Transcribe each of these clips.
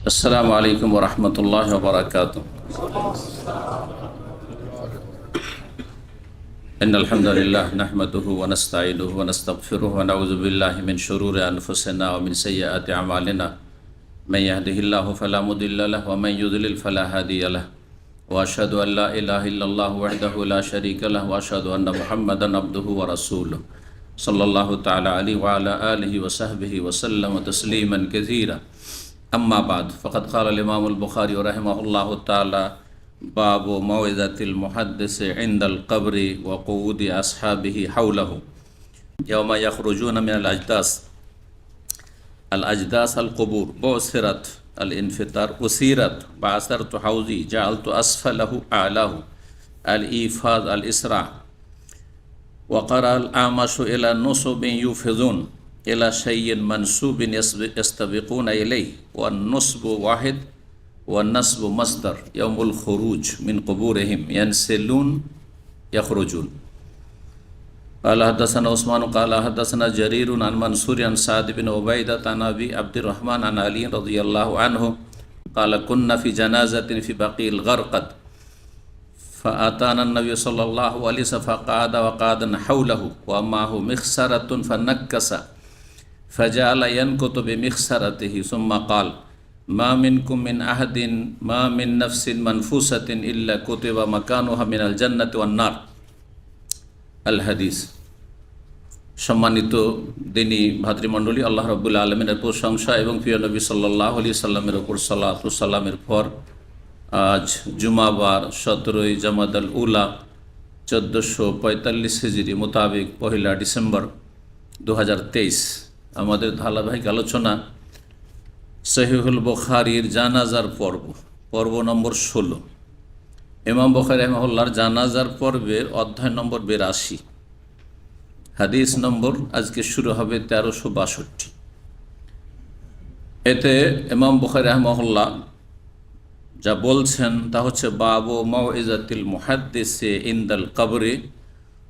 अस्सलामु अलैकुम वरहमतुल्लाहि वबरकातुहू। इन्नल हम्दुलिल्लाह नहमदुहु व नस्तईनुहु व नस्तगफिरुहु व नऊज़ु बिल्लाहि मिन शुरूरि अनफुसिना व मिन सय्यिआति अमालिना। मन यहदिहिल्लाहु फला मुदिल्ल लहु व मन युद्लिल फला हादिय लहु व अशहदु अन ला इलाहा इल्लल्लाहु वहदहु ला शरीका लहु व अशहदु अन्न मुहम्मदन अब्दुहु व रसूलुहु सल्लल्लाहु तआला अलैहि व अला आलिहि व सहबिहि व सल्लम तस्लीमन कसीरा। अम्मा बाद फ़क़द क़ाल इमामुल बुख़ारी रहमहुल्लाहु तआला बाबु मौइज़तिल मुहद्दिस इंदल क़ब्रि व क़ुऊदि अस्हाबिही हौलहु यौम यख़रुजून मिनल अजदास अल क़ुबूर बुसिरत अल इन्फ़ितार उसीरत बासरतु हौज़ी जअलतु अस्फ़लहु अअलाहु अल ईफ़ाज़ अल इसरा व क़रा अल आमशु इला नुसबिन युफ़िज़ून इला शय्इन मनसूबिन यस्तबिक़ून इलैहि व नुस्बु वाहिद व नस्बु मस्दर यौमुल खुरूज मिन क़ुबूरिहिम यनसिलून यख़रुजून। क़ाल हद्दसना उस्मान क़ाल हद्दसना जरीरुन अन मंसूर अन साद बिन उबैदा अन अबी अब्दुर्रहमान अन अली रज़ियल्लाहु अन्हु क़ाल कुन्ना फ़ी जनाज़तिन फ़ी बक़ील ग़रक़द फ़अताना नबी सल्लल्लाहु अलैहि वसल्लम फ़क़अद व क़अदना हौलहु व माहु मिख़सरतुन फ़नक्कसा फ़जअल यनकुतु बिमिख़सरतिही सुम्मा क़ाल मा मिनकुम मिन अहदिन मा मिन नफ्सिन मनफूसतिन इल्ला कुतिबा मकानुहा मिनल जन्नति वन नार। अल हदीस। সম্মানিত দিনী ভাতৃমণ্ডলী, আল্লাহ রাব্বুল আলামিনের প্রশংসা এবং প্রিয় নবী সাল্লাল্লাহু আলাইহি সাল্লামের উপর সালাতু সালামের পর আজ জুমাবার 17ই জামাদাল উলা 1445 হিজরি মোতাবেক 1 ডিসেম্বর 2023 আমাদের ধারাবাহিক আলোচনা সহিহুল বুখারীর জানাজার পর্ব নম্বর 16। ইমাম বুখারী রাহিমাহুল্লাহর জানাজার পর্বের অধ্যায় নম্বর 82, হাদিস নম্বর আজকে শুরু হবে 1362। এতে ইমাম বুখারী রাহিমাহুল্লাহ যা বলছেন তা হচ্ছে বাবু মাউইজাতিল মুহাদ্দিসি ইনদাল কবরি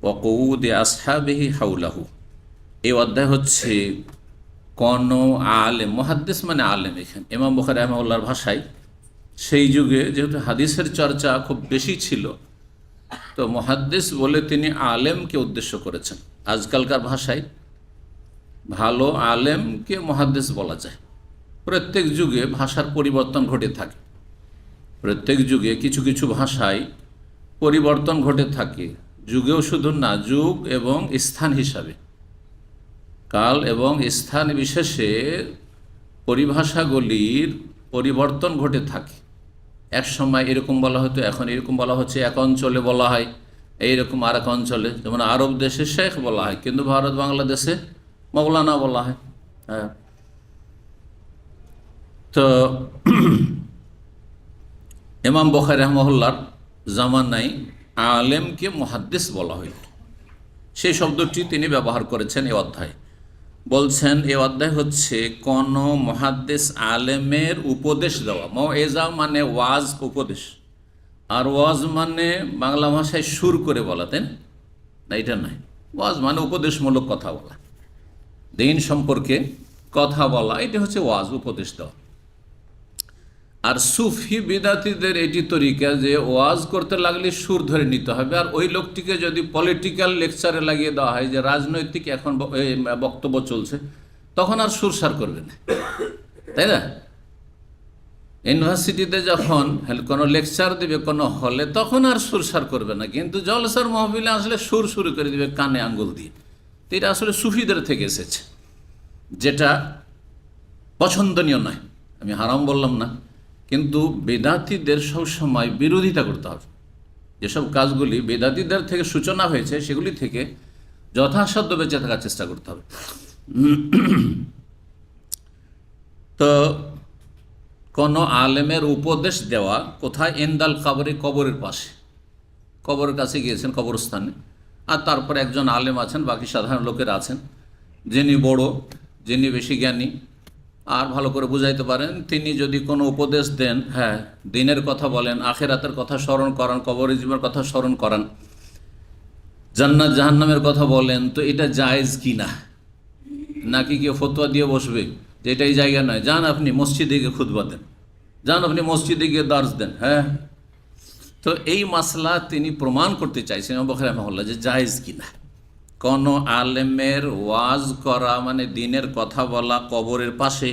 ওয়া কুউদি আসহাবিহি হাওলাহু। এই অধ্যায় হচ্ছে কোন আলেম, মুহাদ্দিস মানে আলেম, এখানে ইমাম বুখারী রাহিমাহুল্লাহর ভাষায় সেই যুগে যেহেতু হাদিসের চর্চা খুব বেশি ছিল, তো মুহাদ্দিস বলে তিনি আলেমকে উদ্দেশ্য করেছেন। আজকালকার ভাষায় ভালো আলেমকে মুহাদ্দিস বলা যায়। প্রত্যেক যুগে ভাষার পরিবর্তন ঘটে থাকে, প্রত্যেক যুগে কিছু কিছু ভাষায় পরিবর্তন ঘটে থাকে, যুগেও শুধু না, যুগ এবং স্থান হিসাবে, কাল এবং স্থান বিশেষে পরিভাষাগুলির পরিবর্তন ঘটে থাকে। এক সময় এরকম বলা হতো, এখন এরকম বলা হচ্ছে। এক অঞ্চলে বলা হয় এইরকম, আর এক অঞ্চলে, যেমন আরব দেশে শেখ বলা হয়, কিন্তু ভারত বাংলাদেশে মৌলানা বলা হয়। হ্যাঁ, তো ইমাম বুখারী রাহিমাহুল্লাহর জামানায় আলেমকে মুহাদ্দিস বলা হইল, সেই শব্দটি তিনি ব্যবহার করেছেন এই অধ্যায়ে। বলছেন এই অধ্যায় হচ্ছে কোন মুহাদ্দিস আলেমের উপদেশ দেওয়া। মওইজা মানে ওয়াজ, উপদেশ, আর ওয়াজ মানে বাংলা ভাষায় সুর করে বলা, তাই না? এটা নয়। ওয়াজ মানে উপদেশমূলক কথা বলা, দিন সম্পর্কে কথা বলা, এটা হচ্ছে ওয়াজ, উপদেশ দেওয়া। আর সুফি বিদাতিদের এটি তরিকা যে ওয়াজ করতে লাগলে সুর ধরে নিতে হবে, আর ওই লোকটিকে যদি পলিটিক্যাল লেকচারে লাগিয়ে দেওয়া হয় যে রাজনৈতিক এখন বক্তব্য চলছে, তখন আর সুরসার করবে না, তাই না? ইউনিভার্সিটিতে যখন কোনো লেকচার দেবে কোনো হলে, তখন আর সুরসার করবে না, কিন্তু জলসার মহফিলে আসলে সুর শুরু করে দেবে কানে আঙ্গুল দিয়ে। তো এটা আসলে সুফিদের থেকে এসেছে, যেটা পছন্দনীয় নয়। আমি হারাম বললাম না, কিন্তু বেদাতীদের সবসময় বিরোধিতা করতে হবে। যেসব কাজগুলি বেদাতীদের থেকে সূচনা হয়েছে, সেগুলি থেকে যথাসাধ্য বেঁচে থাকার চেষ্টা করতে হবে। তো কোনো আলেমের উপদেশ দেওয়া কোথায়? ইনদাল কবরে, কবরের পাশে, কবরের কাছে গিয়েছেন, কবরস্থানে, আর তারপরে একজন আলেম আছেন, বাকি সাধারণ লোকেরা আছেন, যিনি বড়, যিনি বেশি জ্ঞানী আর ভালো করে বুঝাইতে পারেন, তিনি যদি কোনো উপদেশ দেন, হ্যাঁ, দিনের কথা বলেন, আখিরাতের কথা স্মরণ করান, কবরের জীবনের কথা স্মরণ করান, জান্নাত জাহান্নামের কথা বলেন, তো এটা জায়েজ কি না, নাকি কেউ ফতোয়া দিয়ে বসবে যে এটাই জায়গা নয়, যান আপনি মসজিদে গিয়ে খুতবা দেন, যান আপনি মসজিদে গিয়ে দার্স দেন। হ্যাঁ, তো এই মাসলা তিনি প্রমাণ করতে চাইছেন ইমাম বুখারী রাহিমাহুল্লাহ যে জায়েজ কিনা কোন আলেমের ওয়াজ করা, মানে দিনের কথা বলা কবরের পাশে।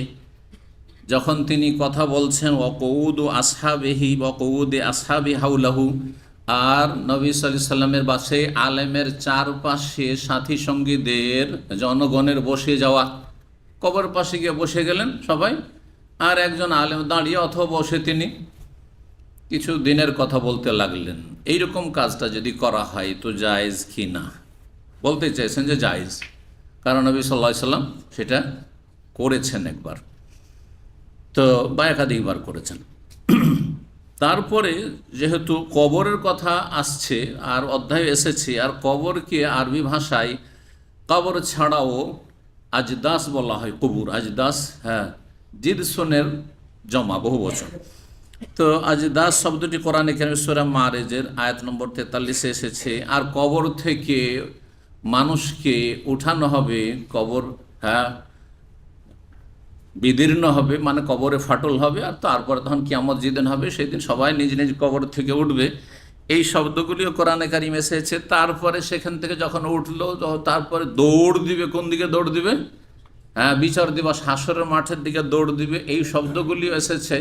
যখন তিনি কথা বলছেন ওয়াকউদু আসহাবিহি ওয়াকউদে আসহাবি হাউলাহু, আর নবী সাল্লাল্লাহু আলাইহি সাল্লামের বাসে আলেমের চারপাশে সাথী সঙ্গীদের জনগণের বসে যাওয়া, কবর পাশে গিয়ে বসে গেলেন সবাই, আর একজন আলেম দাঁড়িয়ে অথবা বসে তিনি কিছু দিনের কথা বলতে লাগলেন। এইরকম কাজটা যদি করা হয় তো জায়েজ কি না? বলতে চাইছেন যে জায়েজ, কারণ নবী সাল্লাল্লাহু আলাইহি সাল্লাম সেটা করেছেন একবার, তো বা একাধিকবার করেছেন। তারপরে যেহেতু কবরের কথা আসছে আর অধ্যায় এসেছে, আর কবরকে আরবি ভাষায় কবর ছাড়াও আজদাস বলা হয়, কবুর আজদাস, হ্যাঁ, জিদসনের জমা বহু বচন। তো আজদাস শব্দটি কোরআনে কারীমে সূরা মারেজের আয়াত নম্বর 43-এ এসেছে। আর কবর থেকে মানুষকে উঠানো হবে, কবর, হ্যাঁ, বিদীর্ণ হবে, মানে কবরে ফাটল হবে, আর তারপর তখন কিয়ামত যেদিন হবে সেই দিন সবাই নিজ নিজ কবর থেকে উঠবে। এই শব্দগুলিও কোরআনে কারিমে এসেছে। তারপরে সেখান থেকে যখন উঠলো তারপরে দৌড় দিবে, কোন দিকে দৌড় দিবে? হ্যাঁ, বিচার দিবস হাসরের মাঠের দিকে দৌড় দিবে। এই শব্দগুলিও এসেছে,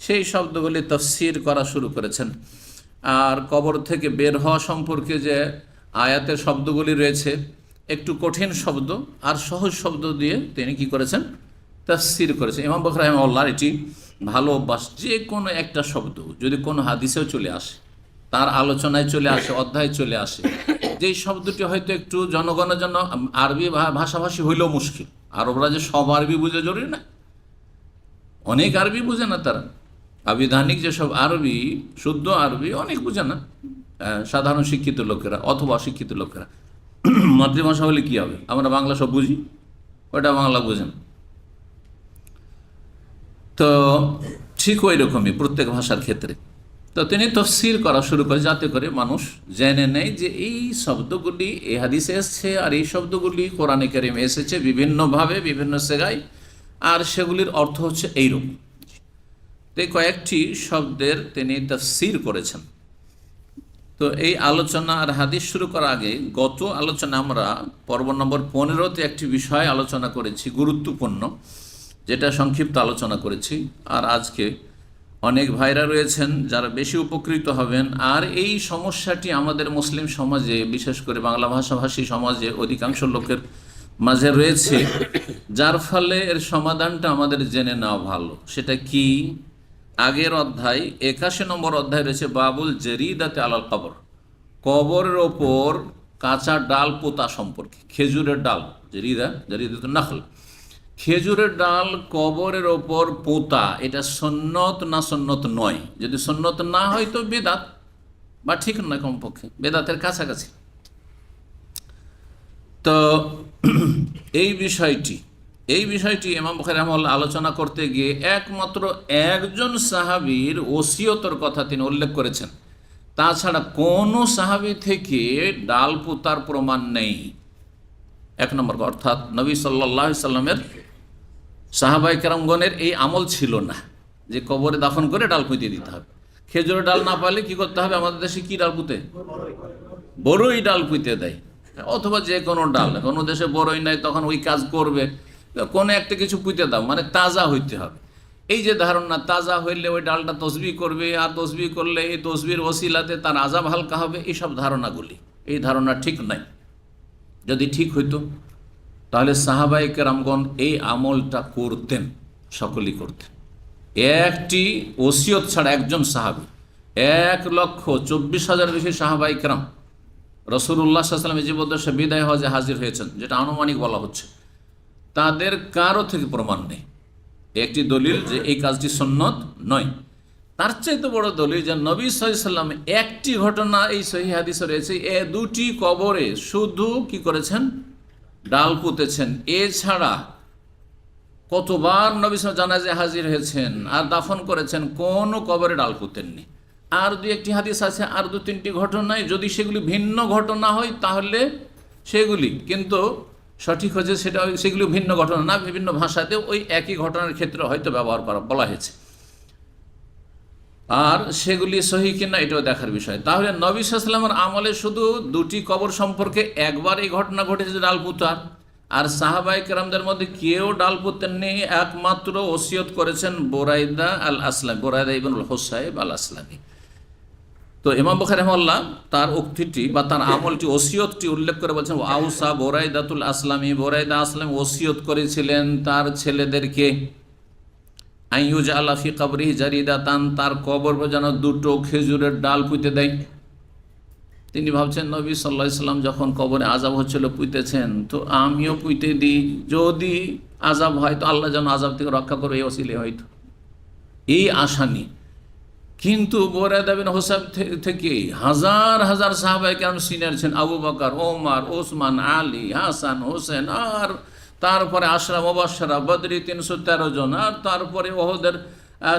সেই শব্দগুলি তাফসীর করা শুরু করেছেন। আর কবর থেকে বের হওয়া সম্পর্কে যে আয়াতের শব্দগুলি রয়েছে, একটু কঠিন শব্দ আর সহজ শব্দ দিয়ে তিনি কি করেছেন? তাফসীর করেছেন। ইমাম বুখারী রাহিমাহুল্লাহ এটি ভালো অভ্যাস, যে কোনো একটা শব্দ যদি কোনো হাদিসেও চলে আসে, তার আলোচনায় চলে আসে, অধ্যায় চলে আসে, যেই শব্দটি হয়তো একটু জনগণের জন্য আরবি ভাষাভাষী হইলেও মুশকিল। আরবরা যে সব আরবি বুঝে জরুরি না, অনেক আরবি বুঝে না তারা, আবিধানিক যেসব আরবি, শুদ্ধ আরবি অনেক বুঝে না সাধারণ শিক্ষিত লোকেরা অথবা অশিক্ষিত লোকেরা। মাতৃভাষা হলে কি হবে? আমরা বাংলা সব বুঝি, ওটা বাংলা বুঝেন। তো ঠিক ওই রকমই প্রত্যেক ভাষার ক্ষেত্রে। তো তিনি তাফসীর করা শুরু করে যাতে করে মানুষ জেনে নেয় যে এই শব্দগুলি এই হাদিসে এসেছে, আর এই শব্দগুলি কোরআনে কারিমে এসেছে বিভিন্নভাবে, বিভিন্ন সেগায়, আর সেগুলির অর্থ হচ্ছে এইরকম। তো কয়েকটি শব্দের তিনি তাফসীর করেছেন। তো এই আলোচনা আর হাদিস শুরু করার আগে গত আলোচনা আমরা পর্ব নম্বর 15-তে একটি বিষয় আলোচনা করেছি, গুরুত্বপূর্ণ, যেটা সংক্ষিপ্ত আলোচনা করেছি। আর আজকে অনেক ভাইরা রয়েছেন যারা বেশি উপকৃত হবেন। আর এই সমস্যাটি আমাদের মুসলিম সমাজে, বিশেষ করে বাংলা ভাষাভাষী সমাজে অধিকাংশ লোকের মাঝে রয়েছে, যার ফলে এর সমাধানটা আমাদের জেনে নেওয়া ভালো। সেটা কি? আগের অধ্যায় 81 নম্বর অধ্যায় রয়েছে বাবুল জরিদাতে আলাল কবর, কবরের ওপর কাঁচা ডাল পোতা সম্পর্কে। খেজুরের ডাল, জরিদাত নাখল, খেজুরের ডাল কবরের ওপর পোতা, এটা সুন্নত না সুন্নত নয়? যদি সুন্নত না হয় তো বেদাত, বা ঠিক নয়, কমপক্ষে বেদাতের কাছাকাছি। তো এই বিষয়টি ইমাম বুখারী রাহিমাহুল্লাহ আলোচনা করতে গিয়ে একমাত্র একজন সাহাবীর ওসিয়তের কথা তিনি উল্লেখ করেছেন, তাছাড়া কোনো সাহাবী থেকে ডাল পোতার প্রমাণ নেই। এক নম্বর, অর্থাৎ নবী সাল্লাল্লাহু আলাইহি সাল্লামের সাহাবায়ে কেরামগণের এই আমল ছিল না যে কবরে দাফন করে ডাল পুঁতে দিতে হবে। খেজুরের ডাল না পাইলে কি করতে হবে? আমাদের দেশে কি ডাল পুঁতে? বড়ই ডাল পুঁতে দেয়, অথবা যে কোনো ডাল। কোনো দেশে বড়ই নাই, তখন ওই কাজ করবে, কোনো একটা কিছু পুঁতে দাও, মানে তাজা হইতে হবে। এই যে ধারণা তাজা হইলে ওই ডালটা তসবিহ করবে, আর তসবিহ করলে এই তসবির ওসিলাতে তার আযাব হালকা হবে, এইসব ধারণাগুলি, এই ধারণা ঠিক নাই। যদি ঠিক হইতো তাহলে সাহাবায়ে কেরামগণ এই আমলটা করতেন, সকলেই করতেন। একটি ওসিয়ত ছাড়া একজন সাহাবী, 1,24,000 বেশি সাহাবায়ে কেরাম রাসূলুল্লাহ সাল্লাল্লাহু আলাইহি ওয়াসাল্লামের জীবদ্দশায় বিদায় হজে হাজির হয়েছেন, যেটা আনুমানিক বলা হচ্ছে, তাদের কারো থেকে প্রমাণ নেই একটি দলিল যে এই কাজটি সুন্নত নয়। তার চাইতে বড় দলিল যে নবী সাল্লাল্লাহু আলাইহি ওয়াসাল্লাম একটি ঘটনা এই সহিহ হাদিসে রয়েছে, দুটি কবরে শুধু কি করেছেন? ডাল পুঁতেছেন। এছাড়া কতবার নবী সাল্লাল্লাহু জানাজায় হাজির হয়েছেন আর দাফন করেছেন, কোনো কবরে ডাল পুঁতেননি। আর দুই একটি হাদিস আছে, আর 2-3টি ঘটনায়, যদি সেগুলি ভিন্ন ঘটনা হয় তাহলে সেগুলি কিন্তু সঠিক হয়েছে, সেগুলি ভিন্ন ঘটনা না, বিভিন্ন ভাষাতে ওই একই ঘটনার ক্ষেত্রে হয়তো ব্যবহার করা বলা হয়েছে। আর সেগুলি সহি কিনা এটাও দেখার বিষয়। তাহলে নবী সাল্লাল্লাহু আলাইহি ওয়াসাল্লামের আমলে শুধু দুটি কবর সম্পর্কে একবার এই ঘটনা ঘটেছে ডাল পুঁতার, আর সাহাবায়ে কেরামদের মধ্যে কেউ ডাল পুঁতেননি, একমাত্র ওসিয়ত করেছেন বুরাইদা আল আসলামী, বুরাইদা ইবনুল হুসাইব আল আসলামী। তো ইমাম বুখারী রাহিমাহুল্লাহ তার উক্তিটি বা তার আমলটি ওসিয়তটি উল্লেখ করে বলছেন আউসা বুরাইদাতুল আসলামী, বুরাইদা আসলামী ওসিয়ত করেছিলেন তার ছেলেদেরকে আইয়ুজ আলা ফি কবরিহি জারিদাতান, তার কবর যেন দুটো খেজুরের ডাল পুঁতে দেয়। তিনি ভাবছেন নবী সাল্লাল্লাহু আলাইহি সাল্লাম যখন কবরে আযাব হচ্ছিল পুঁতেছেন, তো আমিও পুঁতে দিই, যদি আযাব হয় তো আল্লাহ যেন আযাব থেকে রক্ষা করবে, এই ওসিলে হয়তো, এই আশা নিয়ে। কিন্তু বুরাইদা বিন হুসাইব থেকে হাজার হাজার সাহাবায়ে কেরাম সিনিয়র ছিলেন, আবু বকর, ওমর, ওসমান, আলী, হাসান, হোসেন, আর তারপরে আশরা মুবাশশারা, বদরি 313 জন, আর তারপরে ওহদের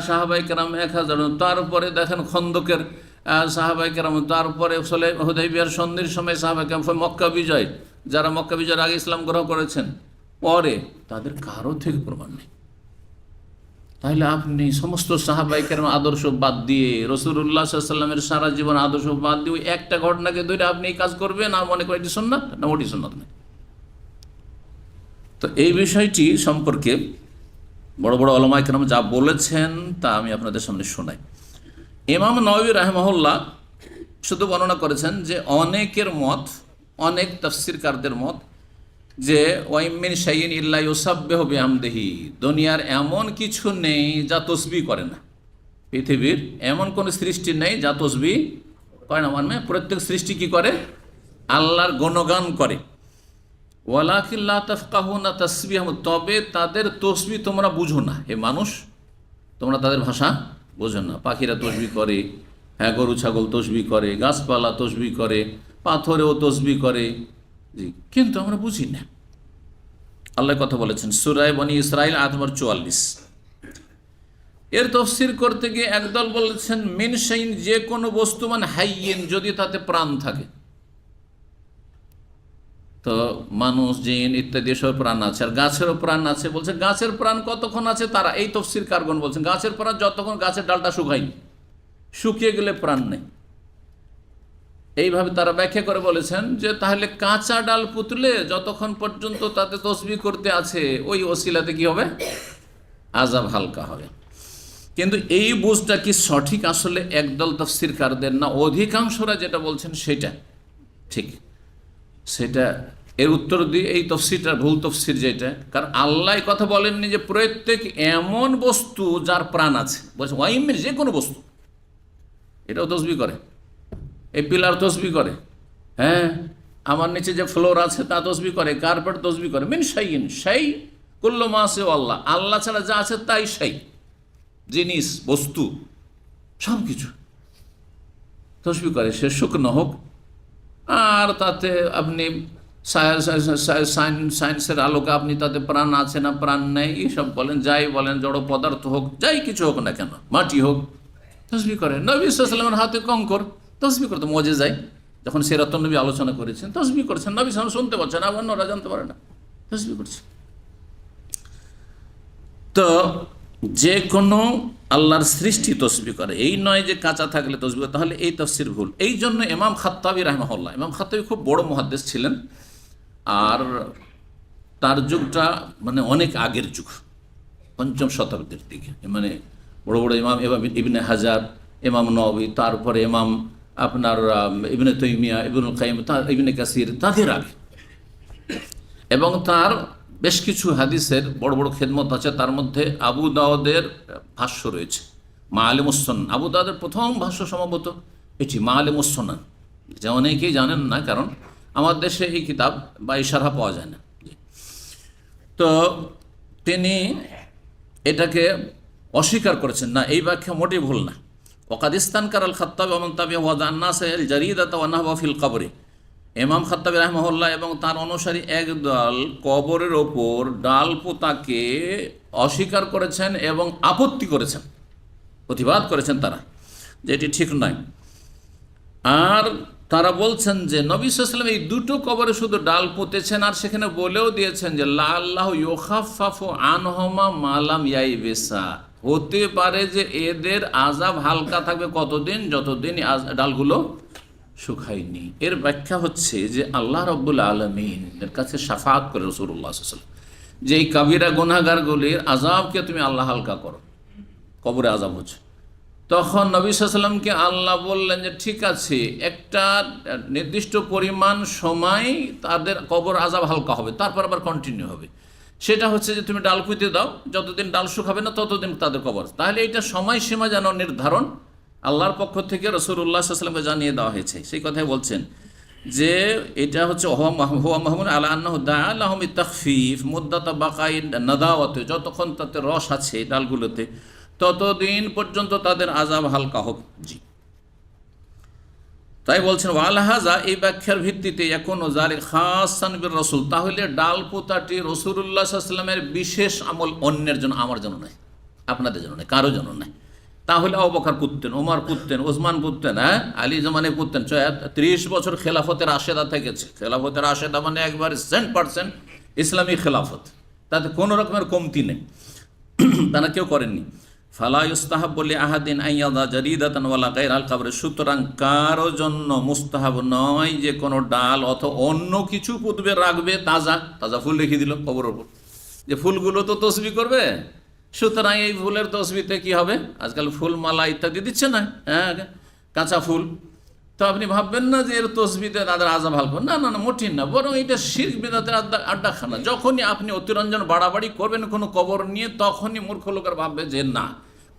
সাহাবায়ে কেরাম 1000 জন, তারপরে দেখেন খন্দকের সাহাবায়ে কেরাম, তারপরে হুদাইবিয়ার সন্ধির সময় সাহাবায়ে কেরাম, মক্কা বিজয়, যারা মক্কা বিজয়ের আগে ইসলাম গ্রহণ করেছেন, পরে তাদের কারো থেকে প্রমাণ নেই। তাহলে আপনি সমস্ত সাহাবায়ে কেরাম আদর্শ বাদ দিয়ে, রাসূলুল্লাহ সাল্লাল্লাহু আলাইহি ওয়াসাল্লামের সারা জীবন আদর্শ বাদ দিয়ে ওই একটা ঘটনাকে ধরে আপনি এই কাজ করবেন আর মনে করেন এটি সুন্নাত না, ওটি সুন্নাত না। তো এই বিষয়টি সম্পর্কে বড় বড় উলামায়ে কেরাম যা বলেছেন তা আমি আপনাদের সামনে শোনাই। ইমাম নববী রাহিমাহুল্লাহ শুধু বর্ণনা করেছেন যে অনেকের মত, অনেক তাফসীরকারদের মত যে ওয়াইমিন শাইইন ইল্লা ইউসাব্বিহু বিহামদিহি, দুনিয়ার এমন কিছু নেই যা তসবিহ করে না, পৃথিবীর এমন কোনো সৃষ্টি নেই যা তসবিহ করে না, মানে প্রত্যেক সৃষ্টি কি করে? আল্লাহর গুণগান করে। ওয়ালাকিন লা তাফকাহুনা তাসবিহাহুম, তবে তাদের তসবিহ তোমরা বুঝো না। হে মানুষ, তোমরা তাদের ভাষা বোঝো না। পাখিরা তসবিহ করে, হ্যাঁ, গরু ছাগল তসবিহ করে, গাছপালা তসবিহ করে, পাথরেও তসবিহ করে, জি, কিন্তু আমরা বুঝি না। আল্লাহ কথা বলেছেন সূরা বনী ইসরাঈল আয়াত নম্বর 44। এর তাফসীর করতে গিয়ে একদল বলেছেন মিন শাইইন, যে কোনো বস্তু, মানে হাইয়িন, যদি তাতে প্রাণ থাকে। তো মানুষ, জিন ইত্যাদি সব প্রাণ আছে, আর গাছেরও প্রাণ আছে। বলছে গাছের প্রাণ কতক্ষণ আছে? তারা এই তাফসীর কারগণ বলছেন গাছের প্রাণ যতক্ষণ গাছের ডালটা শুকায়নি, শুকিয়ে গেলে প্রাণ নেই। এইভাবে তারা ব্যাখ্যা করে বলেছেন যে তাহলে কাঁচা ডাল পুতলে যতক্ষণ পর্যন্ত তাতে তসবিহ করতে আছে, ওই ওসিলাতে কি হবে? আযাব হালকা হবে। কিন্তু এই বুঝটা কি সঠিক আসলে একদল তাফসীরকারদের না অধিকাংশরা যেটা বলছেন সেটা ঠিক? সেটা এর উত্তর দিয়ে এই তফসিরটা ভুল তফসির যেটা, কারণ আল্লাহ কথা বলেননি যে প্রত্যেক এমন বস্তু যার প্রাণ আছে, বলছে ওয়াইমের যে কোনো বস্তু, এটাও তসবিহ করে, এই পিলার তসবিহ করে, হ্যাঁ, আমার নিচে যে ফ্লোর আছে তা তসবিহ করে, কার্পেট তসবিহ করে। মিন শাইইন, শাই কুল্লু মা সিওয়া আল্লাহ, আল্লাহ ছাড়া যা আছে তাই শাই, জিনিস, বস্তু, সব কিছু তসবিহ করে, সে শুকনো হোক, আর তাতে আপনি সায়েন্সের আলোকে আপনি তাতে প্রাণ আছে না প্রাণ নেই এইসব বলেন, যাই বলেন, জড় পদার্থ হোক, যাই কিছু হোক না কেন, মাটি হোক, তসবিহ করে। নবী সাল্লাল্লাহু আলাইহি ওয়াসাল্লামের হাতে কঙ্কর, তসবিহ করতে মজে যায়। যখন সিরাতুন নবী আলোচনা করেছেন তসবিহ করেছেন, নবী সাল্লাল্লাহু আলাইহি ওয়াসাল্লাম শুনতে পাচ্ছেন, আর অন্যরা জানতে পারে না, তসবিহ করছে। তো যে কোনো আল্লাহর সৃষ্টি তসবিহ করে, এই নয় যে কাঁচা থাকলে তসবিহ করে, তাহলে এই তাফসীর ভুল। এই জন্য ইমাম খাত্তাবী রাহিমাহুল্লাহ, ইমাম খাত্তাবী খুব বড় মুহাদ্দিস ছিলেন, আর তার যুগটা মানে অনেক আগের যুগ, 5ম শতাব্দীর দিকে, মানে বড় বড় ইমাম ইবনে হাজার, ইমাম নববী, তারপরে ইমাম আপনার ইবনে তাইমিয়া, ইবনুল কাইয়িম, ইবনে কাসির, তাদের আগে। এবং তার বেশ কিছু হাদিসের বড় বড় খেদমত আছে, তার মধ্যে আবু দাউদের ভাষ্য রয়েছে, মাআলিমুস সুনান। আবু দাউদের প্রথম ভাষ্য সম্ভবত এটি, মাআলিমুস সুনান, যা অনেকেই জানেন না, কারণ আমাদের দেশে এই কিতাব বা এই শারহ পাওয়া যায় না। তো তিনি এটাকে অস্বীকার করেছেন না, এই ব্যাখ্যা মোটেই ভুল না। ওয়াকাদিস্তান কারাল খাত্তাবী ওয়া মান তাবিআহু ওয়া দান্নাস আল জারিদাতা ওয়া নাহওয়া ফিল কবরি, ইমাম খাত্তাবী রাহিমাহুল্লাহ এবং তার অনুসারী একদল কবরের ওপর ডাল পোতাকে অস্বীকার করেছেন এবং আপত্তি করেছেন, প্রতিবাদ করেছেন তারা, যে এটি ঠিক নয়। আর তারা বলছেন যে নবী সাল্লাল্লাহু আলাইহি ওয়াসাল্লাম এই দুটো কবরে শুধু ডাল পুঁতেছেন, আর সেখানে বলেও দিয়েছেন যে লাআল্লাহু ইউখাফফাফু আনহুমা মা লাম ইয়াইবিসা, হতে পারে যে এদের আযাব হালকা থাকবে কতদিন, যতদিন ডালগুলো শুকায়নি। এর ব্যাখ্যা হচ্ছে যে আল্লাহ রাব্বুল আলামিন এর কাছে শাফাআত করে রাসূলুল্লাহ সাল্লাল্লাহু আলাইহি ওয়াসাল্লাম যে এই কাবিরা গুনাহগারগুলির আযাবকে তুমি আল্লাহ হালকা করো, কবরে আযাব হচ্ছে, তখন নবী সাল্লাল্লাহু আলাইহি ওয়াসাল্লামকে আল্লাহ বললেন যে ঠিক আছে, একটা নির্দিষ্ট পরিমাণ সময় তাদের কবর আযাব হালকা হবে, তারপর আবার কন্টিনিউ হবে। সেটা হচ্ছে যে তুমি ডাল পুঁতে দাও, যতদিন ডাল শুকাবে না ততদিন তাদের কবর। তাহলে এইটা সময়সীমা যেন নির্ধারণ আল্লাহর পক্ষ থেকে রাসূলুল্লাহ সাল্লাল্লাহু আলাইহি ওয়াসাল্লামকে জানিয়ে দেওয়া হয়েছে। সেই কথাই বলছেন যে এটা হচ্ছে হুয়া মাহমুদ আলা আন্নাহু দাআ লাহুম বিতাখফিফ মুদ্দাতা বাকাইন নাদাওয়াতে, যতক্ষণ তাতে রস আছে ডালগুলোতে ততদিন পর্যন্ত তাদের আযাব হালকা হোক। জি, তাই বলছেন ওয়ালাহাজা, এই ব্যাখ্যার ভিত্তিতে এখন জালিক খাসান বির রাসূল, তাহলে ডাল পোতাটি রাসূলুল্লাহ সাল্লাল্লাহু আলাইহি ওয়াসাল্লামের বিশেষ আমল, অন্যের জন্য, আমার জন্য নয়, আপনাদের জন্য নয়, কারো জন্য নয়। তাহলে আবু বকর পুততেন, ওমর পুততেন, ওসমান পুততেন, হ্যাঁ আলী জমানে পুততেন। 30 বছর খেলাফতের রাশেদা থেকেছে। খেলাফতের রাশেদা মানে একবার 100% ইসলামী খেলাফত, তাতে কোনো রকমের কমতি নেই, তারা কেউ করেননি। ফালা ইউস্তাহাব্বু লিআহাদিন আইয়াদা জারিদাতান ওয়ালা গায়রাল কবরে, সুতরাং কারো জন্য মুস্তাহাব নয় যে কোনো ডাল অথবা অন্য কিছু পুতবে, রাখবে তাজা তাজা ফুল রেখে দিল কবরের উপর, যে ফুলগুলো তো তসবিহ করবে, সুতরাং এই ফুলের তসবিতে কি হবে, আজকাল ফুল মালা ইত্যাদি দিচ্ছে না, হ্যাঁ কাঁচা ফুল, তো আপনি ভাববেন না যে এর তসবিতে তাদের আযাব হালকা, না না না, মোটেই না, বরং এটা শিরক বিদআতের আড্ডাখানা। যখনই আপনি অতিরঞ্জন বাড়াবাড়ি করবেন কোনো কবর নিয়ে, তখনই মূর্খ লোকের ভাববে যে না,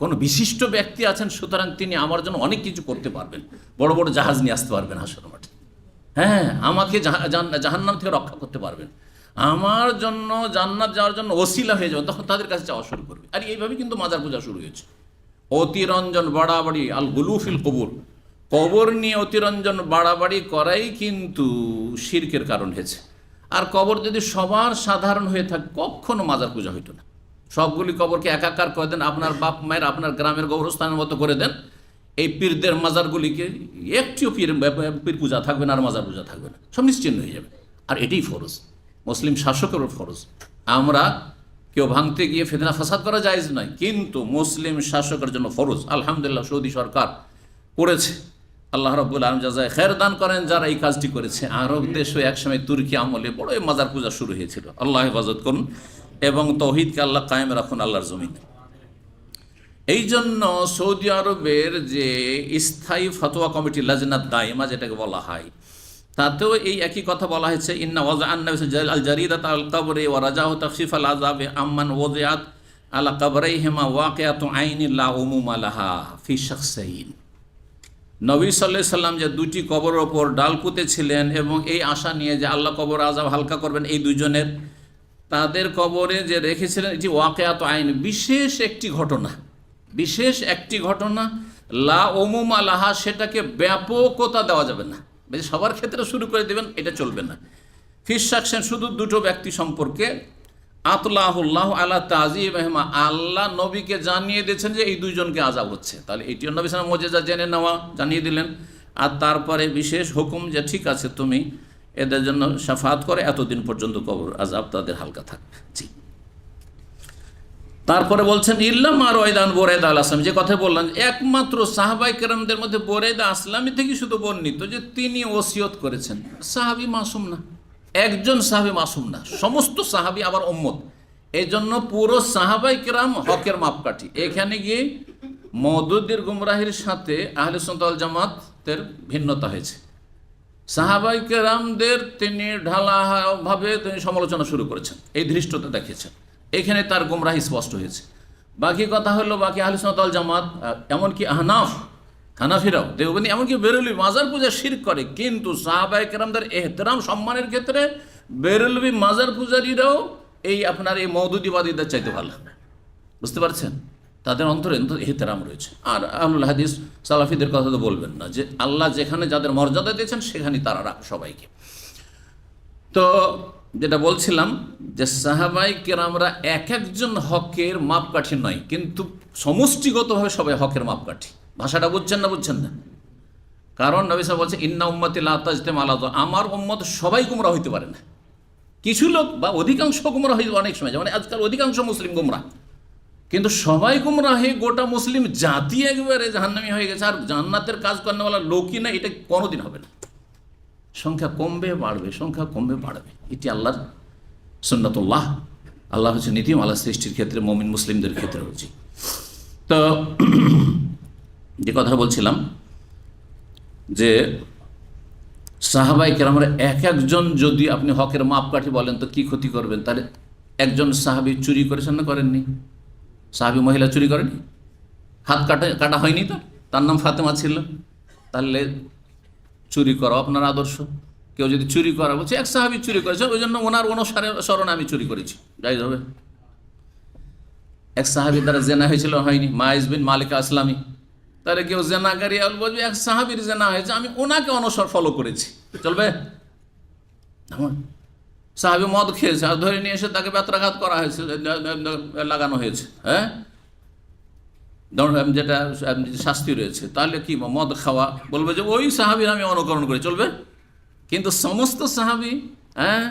কোনো বিশিষ্ট ব্যক্তি আছেন, সুতরাং তিনি আমার জন্য অনেক কিছু করতে পারবেন, বড় বড় জাহাজ নিয়ে আসতে পারবেন হাসর মাঠে, হ্যাঁ আমাকে জাহান্নাম থেকে রক্ষা করতে পারবেন, আমার জন্য জান্নাত যাওয়ার জন্য ওসিলা হয়ে যাবে, তখন তাদের কাছে যাওয়া শুরু করবে। আর এইভাবে কিন্তু মাজার পূজা শুরু হয়েছে। অতিরঞ্জন বাড়াবাড়ি, আল গুলুফিল কবর, কবর নিয়ে অতিরঞ্জন বাড়াবাড়ি করাই কিন্তু শিরকের কারণ হয়েছে। আর কবর যদি সবার সাধারণ হয়ে থাকে, কখনো মাজার পূজা হইতো না। সবগুলি কবরকে একাকার করে দেন, আপনার বাপ মায়ের, আপনার গ্রামের কবরস্থানের মতো করে দেন, এই পীরদের মাজারগুলিকে একটিও পীর পূজা থাকবে না, আর মাজার পূজা থাকবে না, সব নিশ্চিন্ন হয়ে যাবে। আর এটাই ফরজ, মুসলিম শাসকেরও ফরজ। আমরা কেউ ভাঙতে গিয়ে ফিতনা ফাসাদ করা জায়েজ নয়, কিন্তু মুসলিম শাসকের জন্য ফরজ। আলহামদুলিল্লাহ সৌদি সরকার করেছে, আল্লাহ রাব্বুল আলামিন জাযায়ে খায়ের দান করেন যারা এই কাজটি করেছে। আরব দেশও একসময় তুর্কি আমলে বড় মাজার পূজা শুরু হয়েছিল। আল্লাহ হেফাজত করুন এবং তৌহিদকে আল্লাহ কায়েম রাখুন আল্লাহর জমিনে। এই জন্য সৌদি আরবের যে স্থায়ী ফতোয়া কমিটি লাজনাত দাইমা যেটাকে বলা হয়, তাতেও এই একই কথা বলা হয়েছে, ইন্না ওয়াজআন্না আল জারিদাত আল কবরে ওয়া রাজাহু তাখফিফ আল আযাবে আম্মান ওয়াজিআত আলা কবরাইহিমা ওয়াকিআতু আইনিন লা উমুমা লাহা ফি শাখসাইন। নবী সাল্লাল্লাহু আলাইহি সাল্লাম যে দুটি কবরের ওপর ডাল পুঁতেছিলেন এবং এই আশা নিয়ে যে আল্লাহ কবর আযাব হালকা করবেন এই দুইজনের, তাদের কবরে যে রেখেছিলেন, এটি ওয়াকিআতু আইন, বিশেষ একটি ঘটনা, বিশেষ একটি ঘটনা, লা উমুমা লাহা, সেটাকে ব্যাপকতা দেওয়া যাবে না, সবার ক্ষেত্রে শুরু করে দেবেন, এটা চলবে না। ফিস শাখসাইন, শুধু দুটো ব্যক্তি সম্পর্কে, আতলাহুল্লাহ আলা তাযীবিহিমা, আল্লাহ নবীকে জানিয়ে দিয়েছেন যে এই দুইজনকে আযাব হচ্ছে, তাহলে এটিও নবী সাল্লাল্লাহু আলাইহি ওয়াসাল্লাম মুজিজা জেনে নেওয়া, জানিয়ে দিলেন। আর তারপরে বিশেষ হুকুম যে ঠিক আছে তুমি এদের জন্য শাফাআত করে এতদিন পর্যন্ত কবর আযাব তাদের হালকা থাকবে। জি, তারপরে বলছেন ইল্লা মা রওয়াইদান বুরাইদা আল আসলাম, যে কথা বললাম, একমাত্র সাহাবায়ে কেরামদের মধ্যে বুরাইদা আসলামী থেকে শুধু বর্ণিত যে তিনি ওসিয়ত করেছেন। সাহাবী মাসুম না, একজন সাহাবী মাসুম না, সমস্ত সাহাবী আবার উম্মত। এই জন্য পুরো সাহাবায়ে কেরাম হকের মাপকাঠি। এখানে গিয়ে মওদুদের গুমরাহির সাথে আহলে সুন্নাত ওয়াল জামাতের ভিন্নতা হয়েছে। সাহাবায়ে কেরামদের তিনি ঢালাভাবে তিনি সমালোচনা শুরু করেছেন, এই ধৃষ্টতা দেখিয়েছেন, এখানে তার গুমরাহি স্পষ্ট হয়েছে। বাকি কথা হলো, বাকি আহলে সুন্নাত ওয়াল জামাত, এমনকি আহনাফ, হানাফিরাও, দেওবন্দি, এমনকি বেরেলভি মাজার পূজা শিরক করে, কিন্তু সাহাবায়ে কেরামদের এহতেরাম সম্মানের ক্ষেত্রে বেরেলভি মাজার পূজারীরাও এই আপনার এই মওদুদিবাদীদের চাইতে ভালো। বুঝতে পারছেন, তাদের অন্তরে এহতেরাম রয়েছে। আর আহলুল হাদিস সালাফিদের কথা তো বলবেন না, যে আল্লাহ যেখানে যাদের মর্যাদা দিয়েছেন সেখানেই তারা রাখ সবাইকে। তো যেটা বলছিলাম যে সাহাবায়ে কেরামরা এক একজন হকের মাপকাঠি নয়, কিন্তু সমষ্টিগতভাবে সবাই হকের মাপকাঠি। ভাষাটা বুঝছেন না? বুঝছেন না? কারণ নবী সাল্লাল্লাহু আলাইহি ওয়াসাল্লাম বলছেন ইন্না উম্মতি লা তাজতামা আলা, আমার উম্মত সবাই গুমরাহ হইতে পারে না, কিছু লোক বা অধিকাংশ গুমরাহ হইতে অনেক সময়, যেমন আজকাল অধিকাংশ মুসলিম গুমরাহ, কিন্তু সবাই গুমরাহে, গোটা মুসলিম জাতি একবারে জাহান্নামী হয়ে গেছে, আর জান্নাতের কাজ করেনা লোকই না, এটা কোনোদিন হবে না। সংখ্যা কমবে বাড়বে, সংখ্যা কমবে বাড়বে, এটি আল্লাহর সুন্নাতুল্লাহ। আল্লাহ হচ্ছে নীতিমালা সৃষ্টির ক্ষেত্রে মুমিন মুসলিমদের ক্ষেত্রে হচ্ছে। তো যে কথা বলছিলাম যে সাহাবায়ে কেরামরা এক একজন যদি আপনি হকের মাপকাঠি বলেন তো কি ক্ষতি করবেন, তাহলে একজন সাহাবী চুরি করেছেন না করেননি? সাহাবী মহিলা চুরি করেনি, হাত কাটা হয়নি, তো তার নাম ফাতেমা ছিল। তাহলে চুরি করা আপনার আদর্শ। কেউ যদি চুরি করা বলছে এক সাহাবী চুরি করেছে, ওই জন্য ওনার অনুসরণে আমি চুরি করেছি, যাই হবে। এক সাহাবীর দ্বারা জেনা হয়েছিল, হয়নি, মাইজ বিন মালিক আসলামী। তাহলে কেউ জেনাকারী বলবে এক সাহাবীর জেনা হয়েছে, আমি ওনাকে ফলো করেছি, চলবে? সাহাবী মদ খেয়েছে আর ধরে নিয়ে এসে তাকে বেত্রাঘাত করা হয়েছে, লাগানো হয়েছে, হ্যাঁ, যেটা শাস্তি রয়েছে, তাহলে কি মদ খাওয়া বলবে যে ওই সাহাবীর আমি অনুকরণ করি, চলবে? কিন্তু সমস্ত সাহাবী, হ্যাঁ,